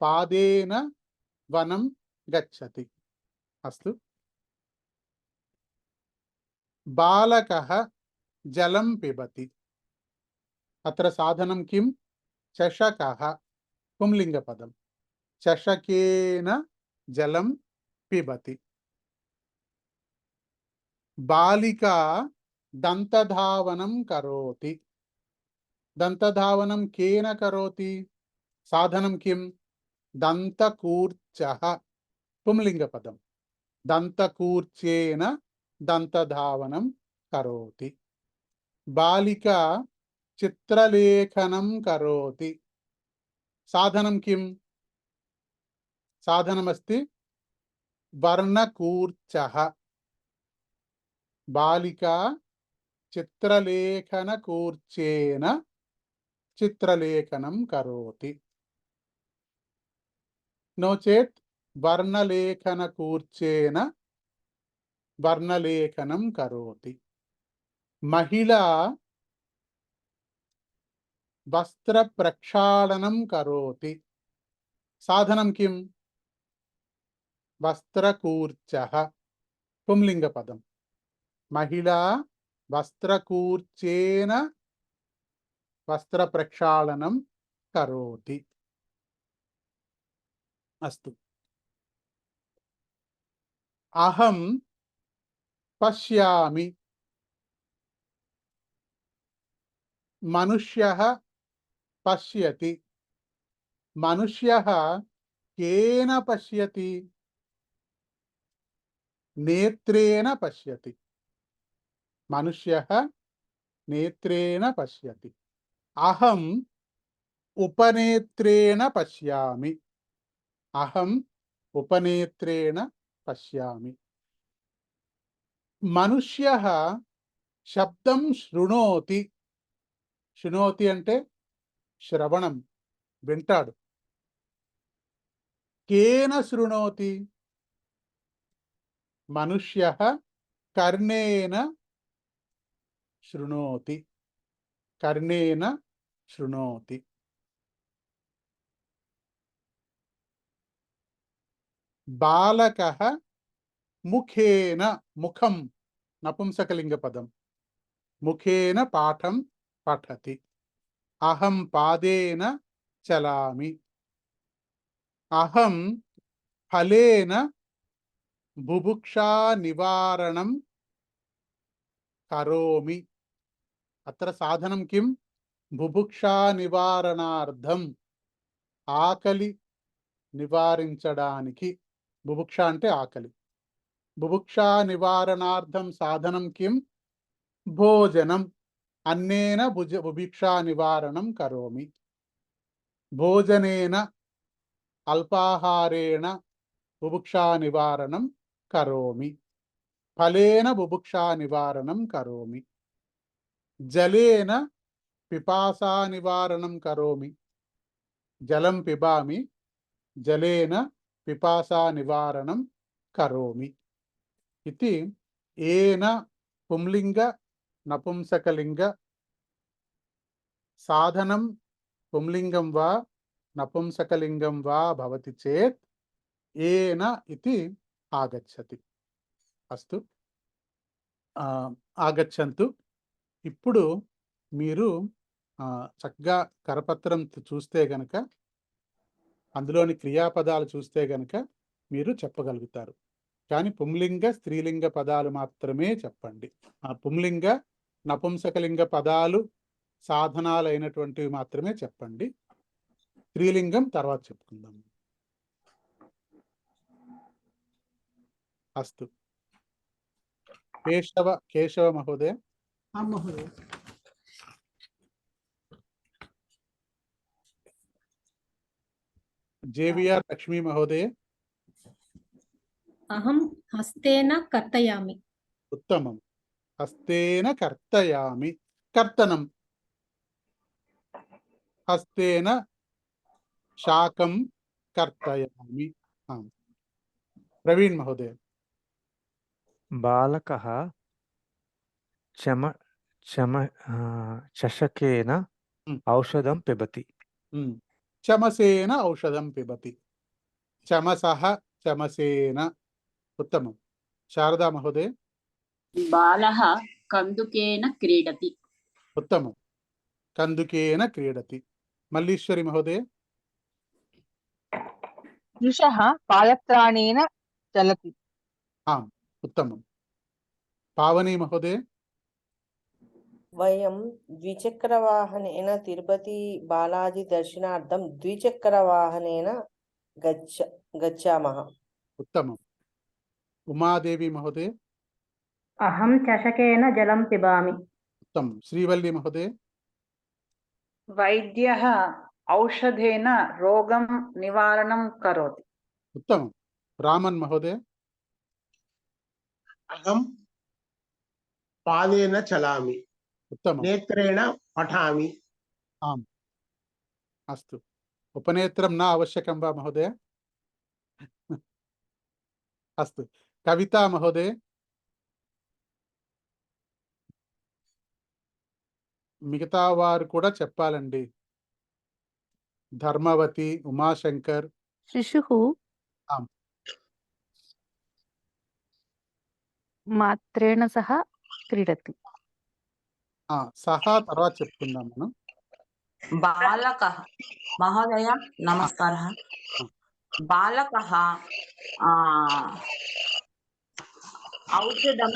Speaker 1: पादेन वनं गच्छति अस्तु बालकः जलं पिबति अत्र साधनं किं चषकः पुंलिङ्गपदं चषकेन जलं पिबति बालिका दन्तधावनं करोति दन्तधावनं केन करोति साधनं किं दन्तकूर्चः पुंलिङ्गपदं दन्तकूर्चेन दन्तधावनं करोति बालिका चित्रलेखनं करोति साधनं किं साधनमस्ति वर्णकूर्चः बालिका चित्रलेखनकूर्चेन चित्रलेखनं करोति नो चेत् वर्णलेखनकूर्चेन वर्णलेखनं करोति महिला वस्त्रप्रक्षालनं करोति साधनं किं वस्त्रकूर्चः पुंलिङ्गपदं महिला वस्त्रकूर्चेन वस्त्रप्रक्षालनं करोति अस्तु अहं पश्यामि मनुष्यः पश्यति मनुष्यः केन पश्यति नेत्रेण पश्यति मनुष्यः नेत्रेण पश्यति अहम् उपनेत्रेण पश्यामि अहम् उपनेत्रेण पश्यामि मनुष्यः शब्दं शृणोति शृणोति అంటే శ్రవణం వింటాడు కేన శృణోతి మనుష్యः కర్ణేన శృణోతి కర్ణేన శృణోతి बालकः मुखेन मुखं नपुंसकलिङ्गपदं मुखेन पाठं पठति अहं पादेन चलामि अहं फलेन बुभुक्षा निवारणं करोमि अत्र साधनं किं बुभुक्षा निवारणार्थं आकलि నివారించడానికి బుభుక్ష అంటే ఆకలి బుభుక్ష నివారణార్థం సాధనం కిం భోజనం అన్నేన బుభుక్ష నివారణం కరోమి భోజనేన అల్పాహారేణ బుభుక్ష నివారణం కరోమి ఫలేన బుభుక్ష నివారణం కరోమి జలేన పిపాసా నివారణం కరోమి జలం పిబామి जलेन पिपासा निवारणं करोमि इति एन पुंलिंग नपुंसकलिंग साधनं पुंलिंगं वा नपुंसकलिंगं वा भवति चेत् एन इति आगच्छति अस्तु आगच्छन्तु इप्पुडु మీరు చక్కగా కరపత్రం చూస్తే గనక అందులోని క్రియాపదాలు చూస్తే గనక మీరు చెప్పగలుగుతారు. కానీ పుంలింగ స్త్రీలింగ పదాలు మాత్రమే చెప్పండి. ఆ పుంలింగ నపుంసకలింగ పదాలు సాధనాలు అయినటువంటివి మాత్రమే చెప్పండి. స్త్రీలింగం తర్వాత చెప్పుకుందాం. అస్తు. కేశవ మహోదయ.
Speaker 2: మహోదయ.
Speaker 1: JVR లక్ష్మీ మహోదయ.
Speaker 3: అహం హస్తేన కర్తయామి.
Speaker 1: ఉత్తమం. హస్తేన కర్తయామి. కర్తనం. హస్తేన శాకం కర్తయామి. ప్రవీణ్ మహోదయ.
Speaker 9: బాలకः చషకేన ఔషధం పిబతి.
Speaker 1: చమసేన ఔషధం పిబతి. చమసః చమసేన. ఉత్తమం. శారదా మహోదయ.
Speaker 7: బాలः కందుకేన క్రీడతి.
Speaker 1: ఉత్తమం. కందుకేన క్రీడతి. మల్లీశ్వరి మహోదయ.
Speaker 12: వృషः పాదత్రాణేన చలతి.
Speaker 1: ఉత్తమం. పావని మహోదయ.
Speaker 8: వయం ద్విచక్రవాహనేన తిరుపతి బాలాజీ దర్శనార్థం ద్విచక్రవాహనేన గచ్చామః.
Speaker 1: ఉత్తమం. ఉమాదేవి మహోదయ.
Speaker 11: అహం చషకేన జలం పిబామి.
Speaker 1: ఉత్తమం. శ్రీవల్లి మహోదయ.
Speaker 4: వైద్యः ఔషధేన రోగం నివారణం కరోతి.
Speaker 1: ఉత్తమం. రామన్ మహోదయ.
Speaker 15: అహం పాదేన చలామి.
Speaker 1: ఉత్తమం.
Speaker 15: నేత్రేణ పఠామి.
Speaker 1: ఆమ్. అస్తు. ఉపనేత్రం నా ఆవశ్యకం వా మహోదయ? అస్తు. కవితా మహోదయ. మిగతా వారు కూడా చెప్పాలండి. ధర్మవతి, ఉమాశంకర్.
Speaker 10: శిశుః మాత్రేణ సహ క్రీడతి.
Speaker 1: సహా తర్వాత చెప్పుకుందాం మనం.
Speaker 16: బాలకः మహోదయ నమస్కారः. బాలకः ఔషధం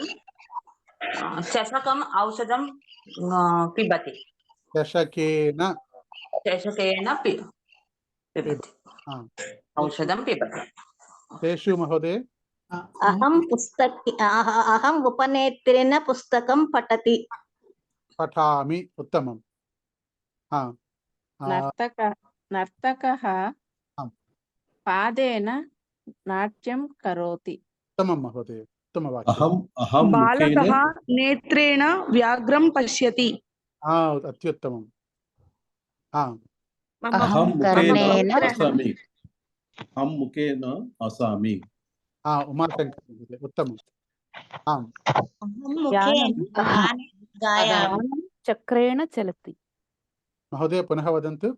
Speaker 16: చషకం ఔషధం పిబతి.
Speaker 1: చషకేన
Speaker 16: పిబతి. ఔషధం పిబతి.
Speaker 1: శేషు మహోదయ.
Speaker 5: అహం ఉపనేత్రేణ పుస్తకం పఠతి.
Speaker 1: పఠామి. ఉత్తమం.
Speaker 10: నర్తకः పాదేన నాట్యం కరోతి.
Speaker 1: ఉత్తమం మహోదయ. ఉత్తమ వాక్యం.
Speaker 12: బాలకः నేత్రేణ వ్యాఘ్రం పశ్యతి.
Speaker 1: అత్యుత్తమం.
Speaker 10: అహం కర్ణేన
Speaker 1: ఉమాశంకర్ మహోదయ. ఉత్తమం.
Speaker 10: చక్రేణ చలతి.
Speaker 1: మహోదయ పునః వదంతు.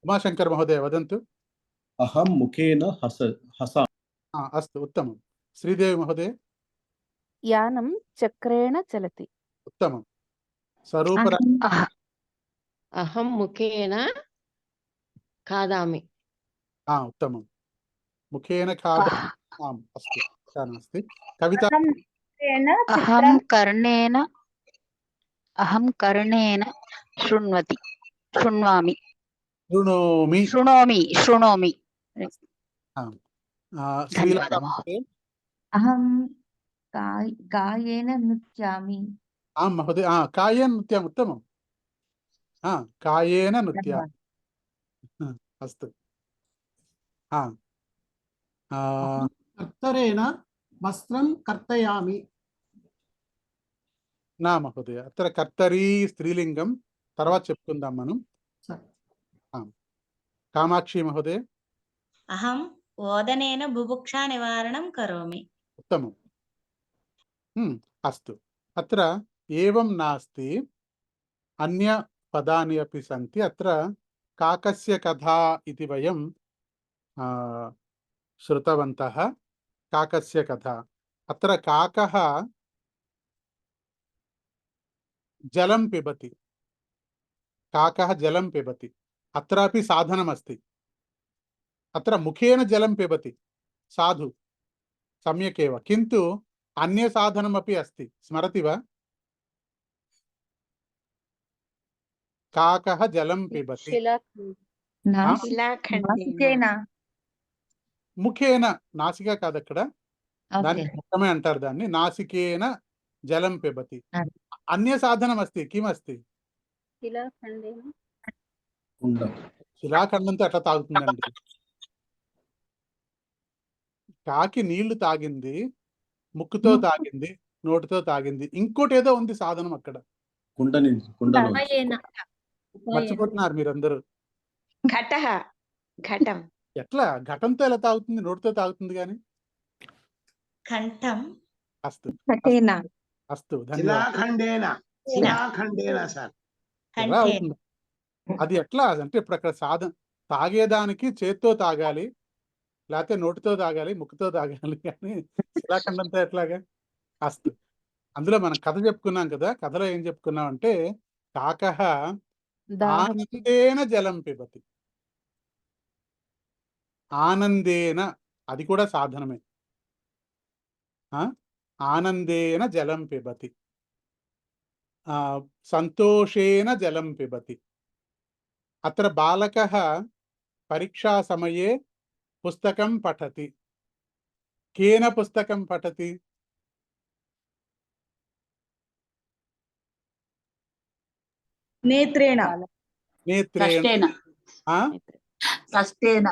Speaker 1: ఉమాశంకర్ మహోదయ వదంతు.
Speaker 17: అహం ముఖేన హసామి.
Speaker 1: అస్తు. ఉత్తమం. శ్రీదేవి మహోదయ.
Speaker 10: యానం చక్రేణ చలతి.
Speaker 1: ఉత్తమం. స్వరూప.
Speaker 8: అహం ముఖేన ఖాదామి.
Speaker 1: ఉత్తమం. ముఖేన ఖాదామి. అస్తు. నాస్తి. కవిత.
Speaker 10: అహం కర్ణేన శృణ్వామి.
Speaker 1: శృణోమి.
Speaker 10: ధన్యవాదः మహోదయ.
Speaker 11: అహం గాయేన నృత్యామి.
Speaker 1: మహోదయ. కాయేన నృత్యం. ఉత్తమం. కాయేన నృత్యం. అస్తు.
Speaker 2: కర్తరేణ వస్త్రం కర్తయామి.
Speaker 1: నా మహోదయ. అత్ర కర్తరీ స్త్రీలింగం తర్వాత చెప్పుకుందాం మనం. కామాక్షి మహోదయ.
Speaker 5: అహం ఓదనేన బుభుక్షా నివారణం కరోమి.
Speaker 1: ఉత్తమం. అస్తు. అత్ర ఏవం నాస్తి. అన్య పదాని అపి సంతి. అత్ర కాకస్య కథా ఇది వయం శృతవంతః. కాకస్య కథ. అత్ర కాకः जलं पिबति काकः जलं पिबति अत्रापि साधनमस्ति अत्र मुखेन जलं पिबति साधु सम्यक् एव किन्तु अन्य साधनमपि अस्ति स्मरति वा काकः जलं पिबति ముఖేన నాసిక కాదు అక్కడ దాన్ని ముఖమే అంటారు దాన్ని నాసికేన జలం పిబతి అన్య సాధనం అస్తి కిమస్తి శిలాఖండంతో ఎట్లా తాగుతుందండి కాకి నీళ్లు తాగింది ముక్కుతో తాగింది నోటితో తాగింది ఇంకోటి ఏదో ఉంది సాధనం అక్కడ మర్చిపోతున్నారు మీరందరూ
Speaker 5: ఘటం
Speaker 1: ఎట్లా ఘటంతో ఎలా తాగుతుంది నోటితో తాగుతుంది కానీ
Speaker 5: కంఠం
Speaker 1: అస్తు అస్తు
Speaker 15: శిలాఖండేన సార్
Speaker 1: ఎలా అవుతుంది అది ఎట్లా అంటే ఇప్పుడు అక్కడ సాధన తాగేదానికి చేత్తో తాగాలి లేకపోతే నోటితో తాగాలి ముక్కుతో తాగాలి కానీ శిలాఖండంతో ఎట్లాగా అస్తు అందులో మనం కథ చెప్పుకున్నాం కదా కథలో ఏం చెప్పుకున్నాం అంటే కాకః ఆనందేన జలం పిబతి ఆనందేన అది కూడా సాధనమే ఆనందేన జలం పిబతి సంతోషేన జలం పిబతి అత్ర బాలకः పరీక్షా సమయే పుస్తకం పఠతి కేన పుస్తకం పఠతి
Speaker 6: నేత్రేణ
Speaker 1: నేత్రేణ
Speaker 7: కష్టేన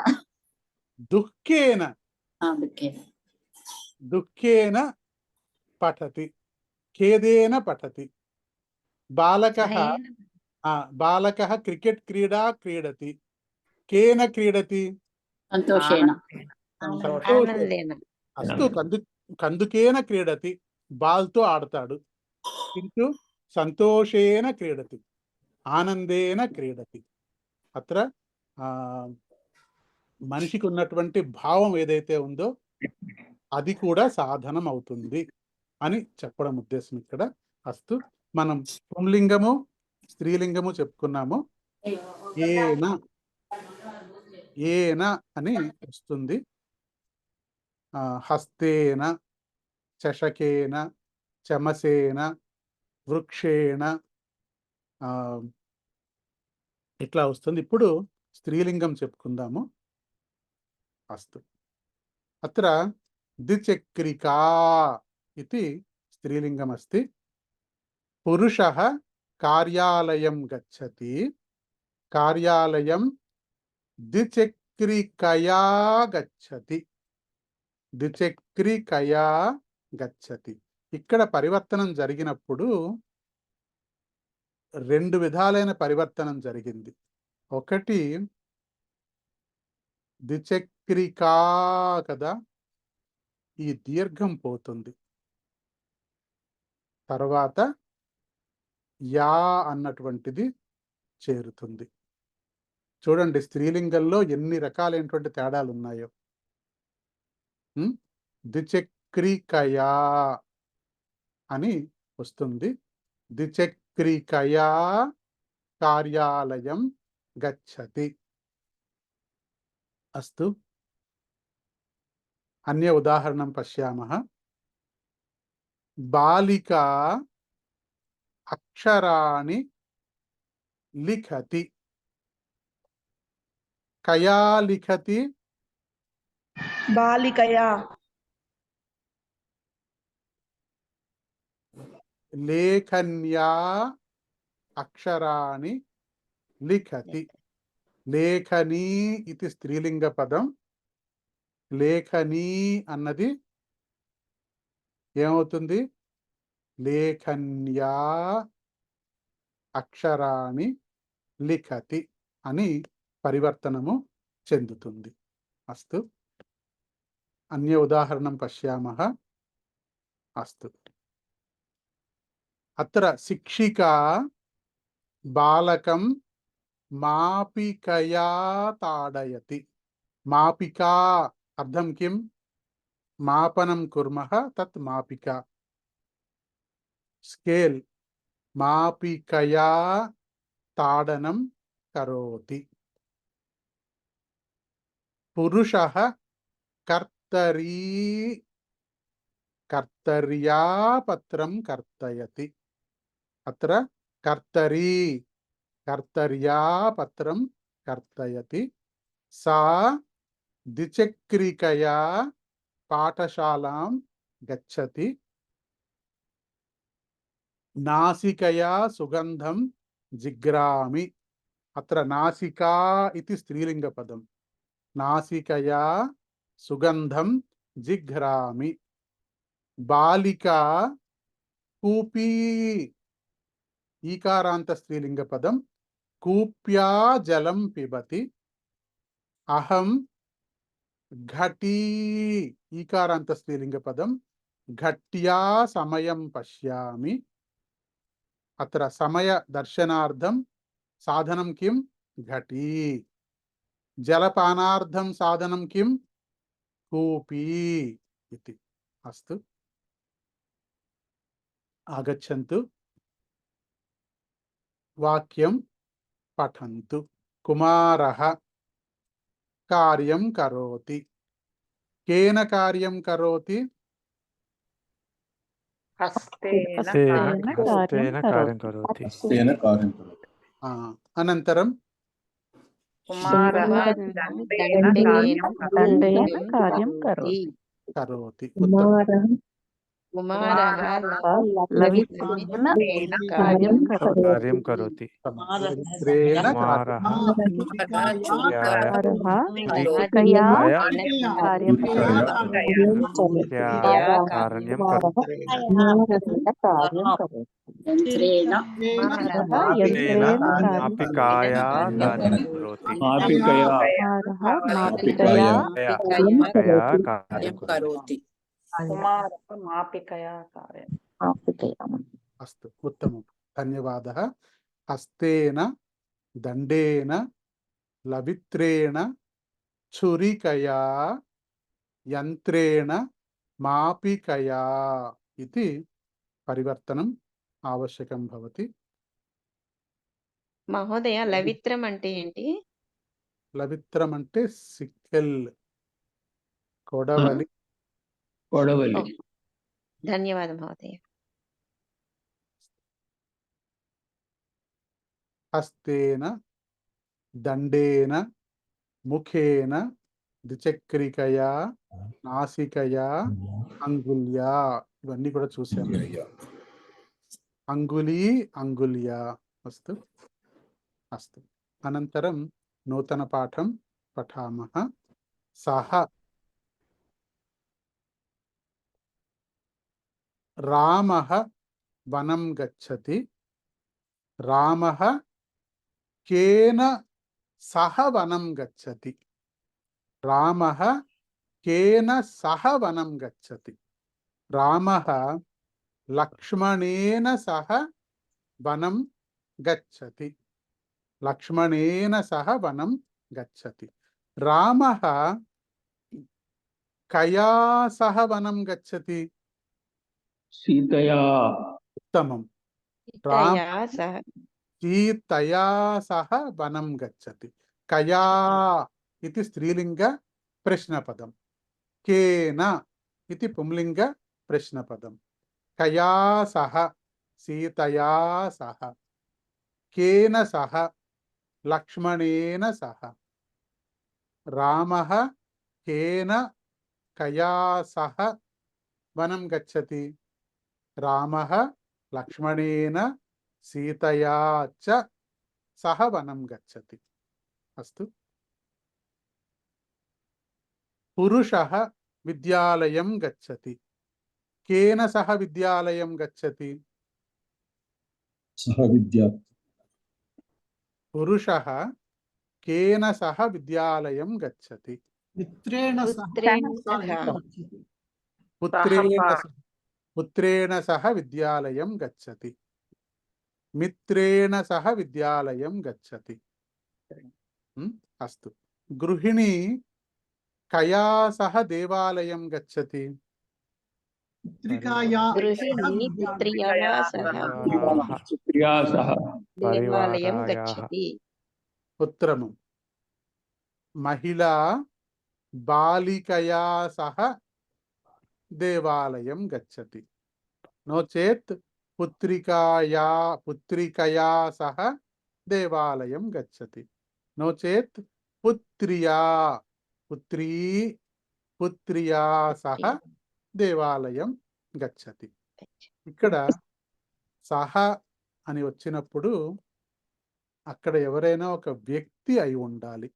Speaker 1: దుఃఖేన దుఃఖేన పఠతి ఖేదేన పఠతి బాలకः క్రికెట్ క్రీడా క్రీడతి కేన క్రీడతి
Speaker 7: సంతోషేన
Speaker 1: అస్తు కందుకేన క్రీడతి బాల్తో ఆడతాడు కింటు సంతోషేన క్రీడతి ఆనందేన క్రీడతి అత్ర మనిషికి ఉన్నటువంటి భావం ఏదైతే ఉందో అది కూడా సాధనం అవుతుంది అని చెప్పడం ఉద్దేశం ఇక్కడ అస్తు మనం పుంలింగము స్త్రీలింగము చెప్పుకున్నాము ఏన అని వస్తుంది హస్తేన చషకేన చమసేన వృక్షేణ ఇట్లా వస్తుంది ఇప్పుడు స్త్రీలింగం చెప్పుకుందాము అస్తు అత్ర ద్విచక్రికా ఇది స్త్రీలింగం అస్తి పురుషः కార్యాలయం గచ్చతి కార్యాలయం ద్విచక్రికయా గచ్చతి ద్విచక్రికయా గచ్చతి ఇక్కడ పరివర్తనం జరిగినప్పుడు రెండు విధాలైన పరివర్తనం జరిగింది ఒకటి ద్విచక్రికా కదా ఈ దీర్ఘం పోతుంది తర్వాత యా అన్నటువంటిది చేరుతుంది చూడండి స్త్రీలింగంలో ఎన్ని రకాలైనటువంటి తేడాలు ఉన్నాయో ద్విచక్రికయా అని వస్తుంది ద్విచక్రికయా కార్యాలయం గచ్చతి అస్తు అన్య ఉదాహరణం పశ్యామः బాలికా అక్షరాణి లిఖతి కయా లిఖతి
Speaker 6: బాలికయా
Speaker 1: లేఖన్యా అక్షరాణి లిఖతి లేఖనీ ఇది స్త్రీలింగ పదం లేఖనీ అన్నది ఏమవుతుంది లేఖన్యా అక్షరాణి లిఖతి అని పరివర్తనము చెందుతుంది అస్తు అన్య ఉదాహరణం పశ్యామः అస్తు అత్ర శిక్షికా బాలకం మాపికయా తాడయతి మాపికా అర్థం కిం మాపనం కుర్మః తత్ మాపికా స్కేల్ మాపికయా తాడనం కరోతి. పురుషః కర్తరీ కర్తర్యా పత్రం కర్తయతి. అత్ర కర్తరీ కర్తర్యా పత్రం కర్తయతి. సా ద్విచక్రికయా పాఠశాలాం గచ్చతి. నాసికయా సుగంధం జిగ్రామి. అత్ర నాసికా ఇది స్త్రీలింగపదం. నాసికయా సుగంధం జిఘ్రామి. బాలికా కూపీ ఈకారాంత స్త్రీలింగ పదం. కూప్యా జలం పిబతి. అహం ఘటీ ఈకారాంత స్త్రీలింగ పదం. ఘట్యా సమయం పశ్యామి. అత్ర సమయ దర్శనార్థం సాధనం కిం ఘటీ. జలపానార్థం సాధనం కిం కూపీ ఇతి. అస్తు ఆగచ్చంతు. వాక్యం పఠంతు. కుమారః కార్యం కరోతి. కేన కార్యం కరోతి?
Speaker 4: హస్తేన
Speaker 9: హస్తేన కార్యం కరోతి.
Speaker 17: హస్తేన కార్యం కరోతి.
Speaker 1: అనంతరం
Speaker 4: కుమారః దండేన కార్యం కరోతి.
Speaker 1: కరోతి.
Speaker 10: కుమారః
Speaker 4: లవిత్రేణ
Speaker 10: కార్యం
Speaker 9: కార్యం కరోతి.
Speaker 1: లవిత్రేణ
Speaker 9: కుమారః
Speaker 10: నాసికయా కార్యం
Speaker 9: కారణ్యం కరోతి.
Speaker 7: యంత్రేణ
Speaker 9: మాపికాయా కార్యం కరోతి.
Speaker 17: మాపికయా
Speaker 10: మాపికయా
Speaker 9: కార్యం కరోతి.
Speaker 4: కుమారః మాపికయా కార్యం.
Speaker 1: అస్తు ఉత్తమం. ధన్యవాదः. హస్తేన దండేన లవిత్రేణ ఛురికయా యంత్రేణ మాపికయా ఇది పరివర్తనం ఆవశ్యకం భవతి.
Speaker 8: మహోదయ లవిత్రం అంటే ఏంటి?
Speaker 1: లవిత్రం అంటే సిక్కెల్, కొడవలి.
Speaker 13: కొడవలి.
Speaker 8: ధన్యవాదం మహోదయ.
Speaker 1: హస్తేన దండేన ముఖేన ద్విచక్రికయా నాసికయా అంగుళ్యా ఇవన్నీ కూడా చూసాము. అంగుళీ అంగుళ్యా. అస్తు అస్తు. అనంతరం నూతన పాఠం పఠామః. సహ రామః వనం గచ్చతి. రామః కేన సహ వనం గచ్చతి. రామః కేన సహ వనం గచ్చతి. రామః లక్ష్మణేన సహ వనం గచ్చతి. లక్ష్మణేన సహ వనం గచ్చతి. రామః కయా సహ వనం గచ్చతి?
Speaker 13: సీతయా.
Speaker 1: ఉత్తమం. సీతయా సహ వనం గచ్చతి. కయా ఇది స్త్రీలింగ ప్రశ్నపదం. కేన ఇది పుంలింగ ప్రశ్నపదం. కయా సహ సీతయా సహ. కేన సహ లక్ష్మణేన సహ. రామః కేన కయా సహ వనం గచ్చతి? రామః లక్ష్మణేన సీతయా చ సహ వనం గచ్చతి. అస్తు. పురుషః విద్యాలయం గచ్చతి. కేన సహ విద్యాలయం గచ్చతి?
Speaker 17: సహ విద్యా.
Speaker 1: పురుషః కేన సహ విద్యాలయం గచ్చతి?
Speaker 2: మిత్రేణ సహ
Speaker 1: పుత్రేణ సహ విద్యాలయం గచ్చతి. మిత్రేణ సహ విద్యాలయం గచ్చతి. అస్తు. గృహిణీ కయా సహ దేవాలయం గచ్చతి?
Speaker 2: పుత్రికాయా
Speaker 8: గృహిణీ పుత్ర్యా సహ
Speaker 13: పుత్ర్యా సహ
Speaker 8: దేవాలయం
Speaker 9: పరివారాయాః.
Speaker 8: గచ్చతి.
Speaker 1: ఉత్తరము మహిళా బాలికయా సహ దేవాలయం గచ్చతి. నో చేత్ పుత్రికయా సహ దేవాలయం గచ్చతి. నో చేత్ పుత్ర్యా సహ దేవాలయం గచ్చతి. ఇక్కడ సహ అని వచ్చినప్పుడు అక్కడ ఎవరైనా ఒక వ్యక్తి అయి ఉండాలి.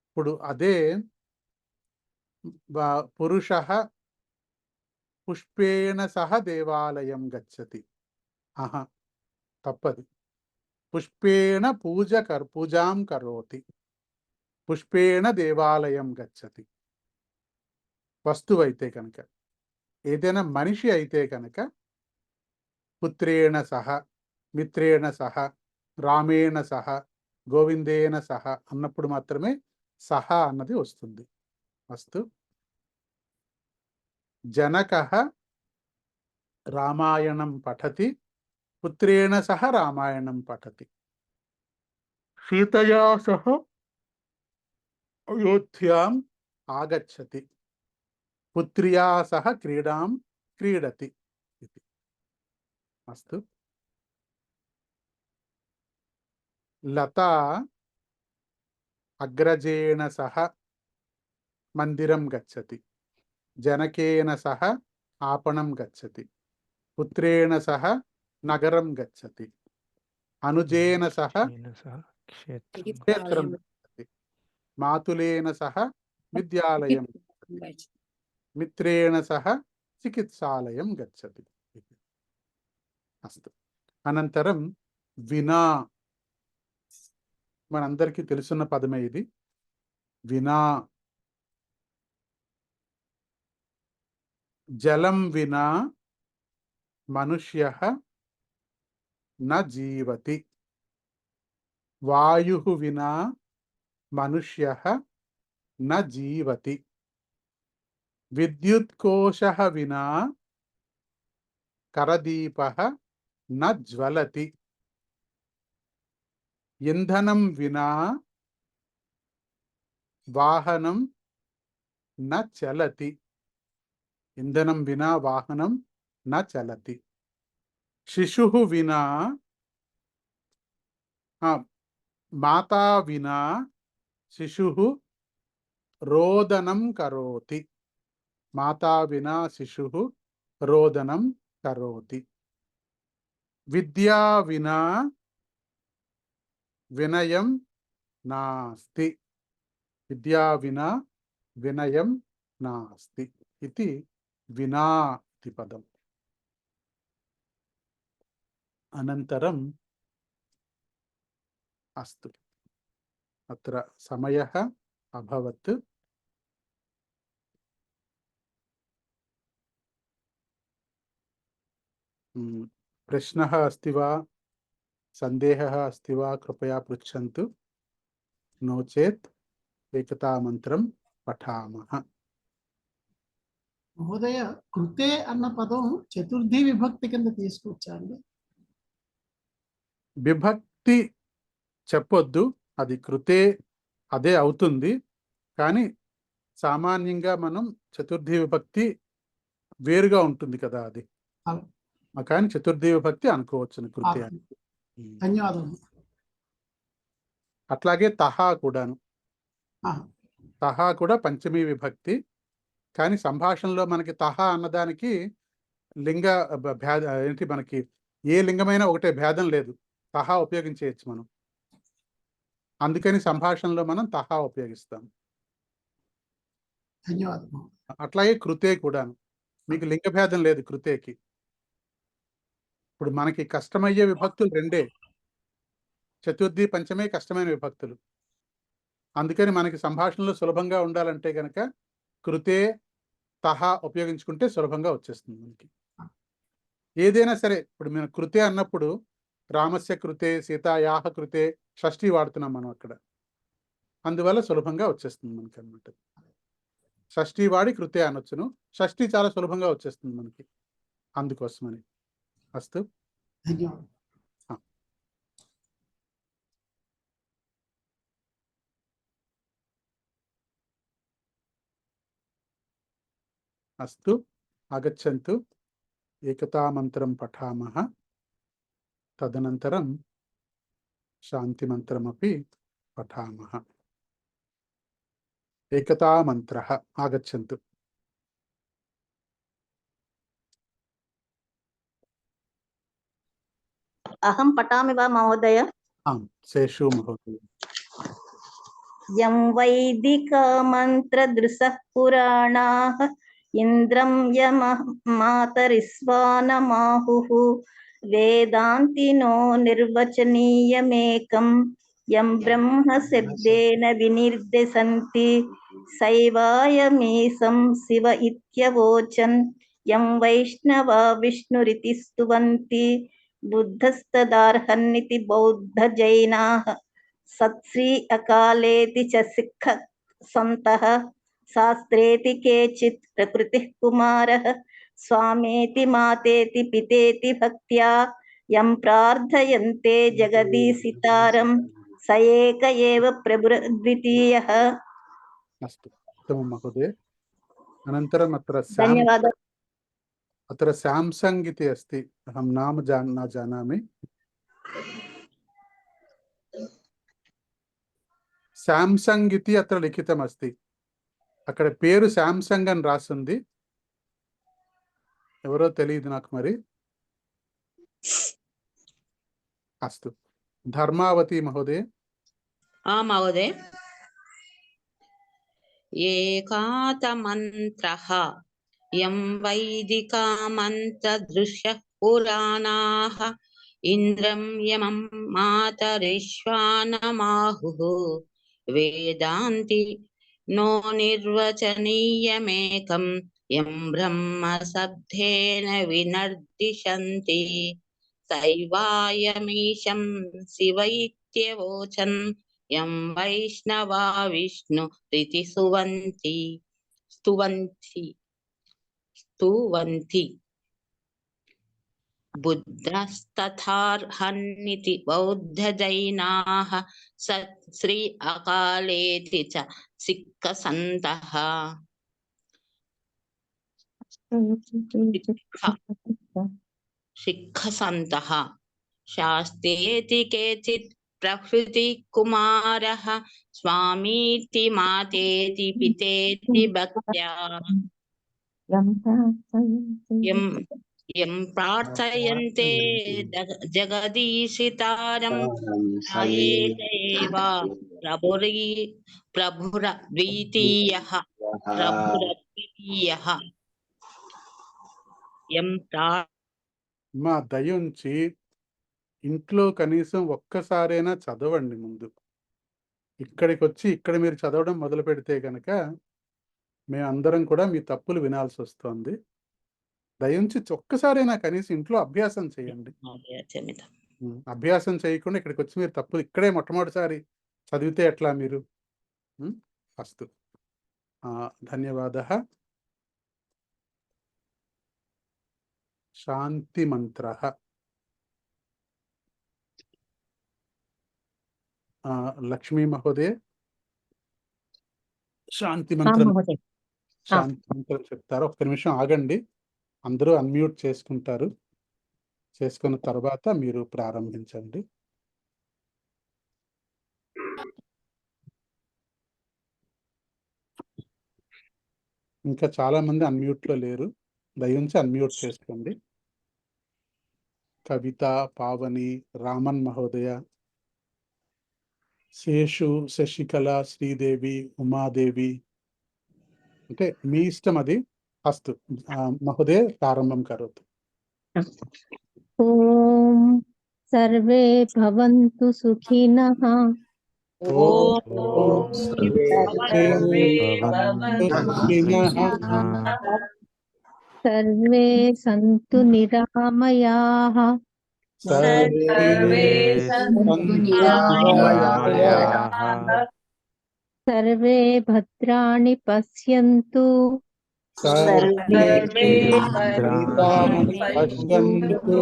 Speaker 1: ఇప్పుడు అదే పురుషః పుష్పేణ సహ దేవాలయం గచ్చతి. ఆహా, తప్పది. పుష్పేణ పూజాం కరోతి, పుష్పేణ దేవాలయం గచ్చతి. వస్తువు అయితే కనుక, ఏదైనా మనిషి అయితే కనుక పుత్రేణ సహ, మిత్రేణ సహ, రామేణ సహ, గోవిందేన సహ అన్నప్పుడు మాత్రమే సహ అన్నది వస్తుంది. వస్తు జనకః రామాయణం పఠతి, పుత్రేణ సహ రామాయణం పఠతి. సీతయా సహ అయోధ్యాం ఆగచ్చతి, పుత్ర్యా సహ క్రీడాం క్రీడతి. అస్తు లతా అగ్రజేణ సహ మందిరం గచ్చతి, జనకేన సహ आपणं गच्छति, पुत्रेण सह नगरं गच्छति, अनुजेन सह क्षेत्रं गच्छति, मातुलेन सह विद्यालयं गच्छति, मित्रेण सह चिकित्सालयं गच्छति. अस्तु. अनन्तरं विना మనందరికీ తెలుసున్న పదమే ఇది. వినా జలం వినా మనుష్యః న జీవతి, వాయుః వినా మనుష్యః న జీవతి, విద్యుత్కోశః వినా కరదీపః న జ్వలతి, ఇంధనం వినా వాహనం న చలతి, ఇంధనం వినా వాహనం న చలతి. శిశుః వినా మాతా వినా శిశుః రోదనం కరోతి, మాతా వినా శిశుః రోదనం కరోతి. విద్యా వినా వినయం నాస్తి, విద్యా వినా వినయం నాస్తి. ఇది వినా ఇది పదం. అనంతరం అస్తు. అత్ర సమయః అభవత్. ప్రశ్నः अस्ति वा, సందేహः अस्ति वा, कृपया पृच्छन्तु. नो चेत् एकता మంత్రం పఠామः.
Speaker 2: మహోదయ, కృతే అన్న పదం చతుర్థి విభక్తి కింద తీసుకొచ్చాండి.
Speaker 1: విభక్తి చెప్పొద్దు, అది కృతే అదే అవుతుంది. కానీ సామాన్యంగా మనం చతుర్థి విభక్తి వేరుగా ఉంటుంది కదా, అది కానీ చతుర్థి విభక్తి అనుకోవచ్చును కృతే అని.
Speaker 2: ధన్యవాదాలు.
Speaker 1: అట్లాగే తహా కూడాను, తహా కూడా పంచమీ విభక్తి. కానీ సంభాషణలో మనకి తహా అన్నదానికి లింగ భేద ఏంటి, మనకి ఏ లింగమైనా ఒకటే, భేదం లేదు, తహా ఉపయోగించేయచ్చు మనం. అందుకని సంభాషణలో మనం తహా ఉపయోగిస్తాం.
Speaker 2: ధన్యవాదాలు.
Speaker 1: అట్లాగే కృతే కూడాను మీకు లింగ భేదం లేదు కృతేకి. ఇప్పుడు మనకి కష్టమయ్యే విభక్తులు రెండే, చతుర్థి పంచమే కష్టమైన విభక్తులు. అందుకని మనకి సంభాషణలో సులభంగా ఉండాలంటే కనుక కృతే తహా ఉపయోగించుకుంటే సులభంగా వచ్చేస్తుంది మనకి. ఏదైనా సరే, ఇప్పుడు మనం కృతే అన్నప్పుడు రామస్య కృతే, సీతాయాహ కృతే, షష్ఠి వాడుతున్నాం మనం అక్కడ, అందువల్ల సులభంగా వచ్చేస్తుంది మనకి అన్నమాట. షష్ఠీ వాడి కృతే అనొచ్చును. షష్ఠీ చాలా సులభంగా వచ్చేస్తుంది మనకి, అందుకోసమని. అస్తు.
Speaker 2: ధన్యవాదాలు.
Speaker 1: అస్తు. ఆగచ్చంతు. ఏకతామంత్రం పఠామः. తదనంతరం శాంతిమంత్రమపి పఠామः. ఏకతామంత్రः ఆగచ్చन्तు.
Speaker 5: అహం పఠామి వా మహోదయ?
Speaker 1: ఆం, శేషు మహోదయ.
Speaker 5: యం వైదిక మంత్రదృశః పురాణాః ఇంద్రం యమః మాతరిస్వానమాహుః వేదాంతినో నిర్వచనీయమేకం యం బ్రహ్మ శబ్దేన వినిర్దేశంతి సైవాయమీశం శివ ఇత్యవోచన్ యం వైష్ణవా విష్ణురితి స్తువంతి బుద్ధస్తదార్హన్నితి బౌద్ధ జైనాః సత్శ్రీ అకాలేతి చ సిక్ఖ సంతః శాస్త్రేతి కేచిత్ ప్రకృతిః కుమారః స్వామేతి మాతేతి పితేతి భక్త్యా యం ప్రార్థయంతే జగదీశితారం స ఏక ఏవ ప్రభురద్వితీయః.
Speaker 1: అస్తు. उत्तमं महोदय. अनन्तरम्
Speaker 5: ధన్యవాదాలు.
Speaker 1: अत्र सैमसंग इति अस्ति. अहं नाम न जानामि. सैमसंग इति अत्र लिखितमस्ति. అక్కడ పేరు శాంసంగ్ అని రాసింది. ఎవరో తెలియదు నాకు మరి. అస్తు. ధర్మావతి మహోదయ.
Speaker 16: మహోదయ. ఏకాతమంత్రః యం వైదికా మంత్రదృశ్యః పురాణాః ఇంద్రం యమం మాతరిశ్వానమాహుః వేదాంతి నో నిర్వచనీయమేకం యం బ్రహ్మ శబ్దేన వినర్దిశంతి సైవాయమీశం శివ ఇత్యవోచన్ యం వైష్ణవా విష్ణు రితి స్తువంతి బుద్ధస్తథార్హన్నితి బౌద్ధ జైనాః సత్శ్రీ అకాలేతి చ సిక్ఖ సంతః శాస్త్రేతి కేచిత్ ప్రకృతి కుమారః స్వామీతి మాతేతి పితేతి భక్త్యా యం ప్రార్థయంతే జగదీశితారం స ఏక ఏవ ప్రభురద్వితీయః.
Speaker 1: మా దయుంచి ఇంట్లో కనీసం ఒక్కసారైనా చదవండి ముందు. ఇక్కడికి వచ్చి ఇక్కడ మీరు చదవడం మొదలు పెడితే కనుక మేమందరం కూడా మీ తప్పులు వినాల్సి వస్తుంది. దయుంచి ఒక్కసారైనా కనీసం ఇంట్లో అభ్యాసం చేయండి. అభ్యాసం చేయకుండా ఇక్కడికి వచ్చి మీరు తప్పులు ఇక్కడే మొట్టమొదటిసారి చదివితే ఎట్లా మీరు? అస్తు. ధన్యవాదः. శాంతి మంత్రः. లక్ష్మీ మహోదయ శాంతి మంత్రం చెప్తారు. ఒక్క నిమిషం ఆగండి. అందరూ అన్మ్యూట్ చేసుకుంటారు. చేసుకున్న తర్వాత మీరు ప్రారంభించండి. ఇంకా చాలా మంది అన్మ్యూట్లో లేరు. దయించి అన్మ్యూట్ చేసుకోండి. కవిత, పావని, రామన్ మహోదయ, శేషు, శశికళ, శ్రీదేవి, ఉమాదేవి, అంటే మీ ఇష్టం అది. అస్తు. మహోదయ ప్రారంభం కరోతు.
Speaker 10: ఓం సర్వే భవంతు సుఖినః. సర్వే సంతు నిరామయాః. सर्वे भद्राणि पश्यन्तु
Speaker 1: सर्वे
Speaker 9: भद्राणि
Speaker 1: पश्यन्तु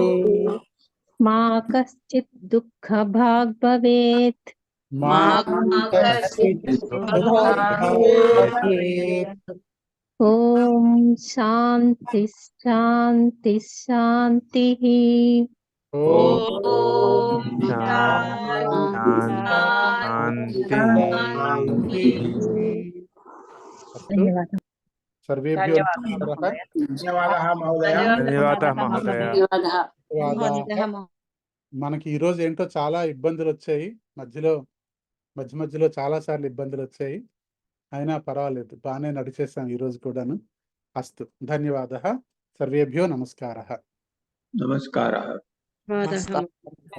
Speaker 10: मा कश्चित् दुःखभाग् भवेत्
Speaker 1: मा कश्चित् दुःखभाग्
Speaker 10: ॐ शान्ति शान्ति शान्तिः
Speaker 1: ఓం
Speaker 9: శాంతి
Speaker 1: అస్తు. సర్వేభ్యో నమస్కారः.
Speaker 15: ధన్యవాదాः మహోదయ.
Speaker 9: ధన్యవాదాः మహోదయ.
Speaker 1: ధన్యవాదాः. మనకి ఈ రోజు ఏంటో చాలా ఇబ్బందులు వచ్చాయి, మధ్యలో చాలా సార్లు ఇబ్బందులు వచ్చాయి, అయినా పర్వాలేదు, బాగానే నడిచేసాం ఈ రోజు కూడాను. అస్తు, ధన్యవాదాः. సర్వేభ్యో నమస్కారः.
Speaker 13: నమస్కారः.
Speaker 16: నమస్కారం.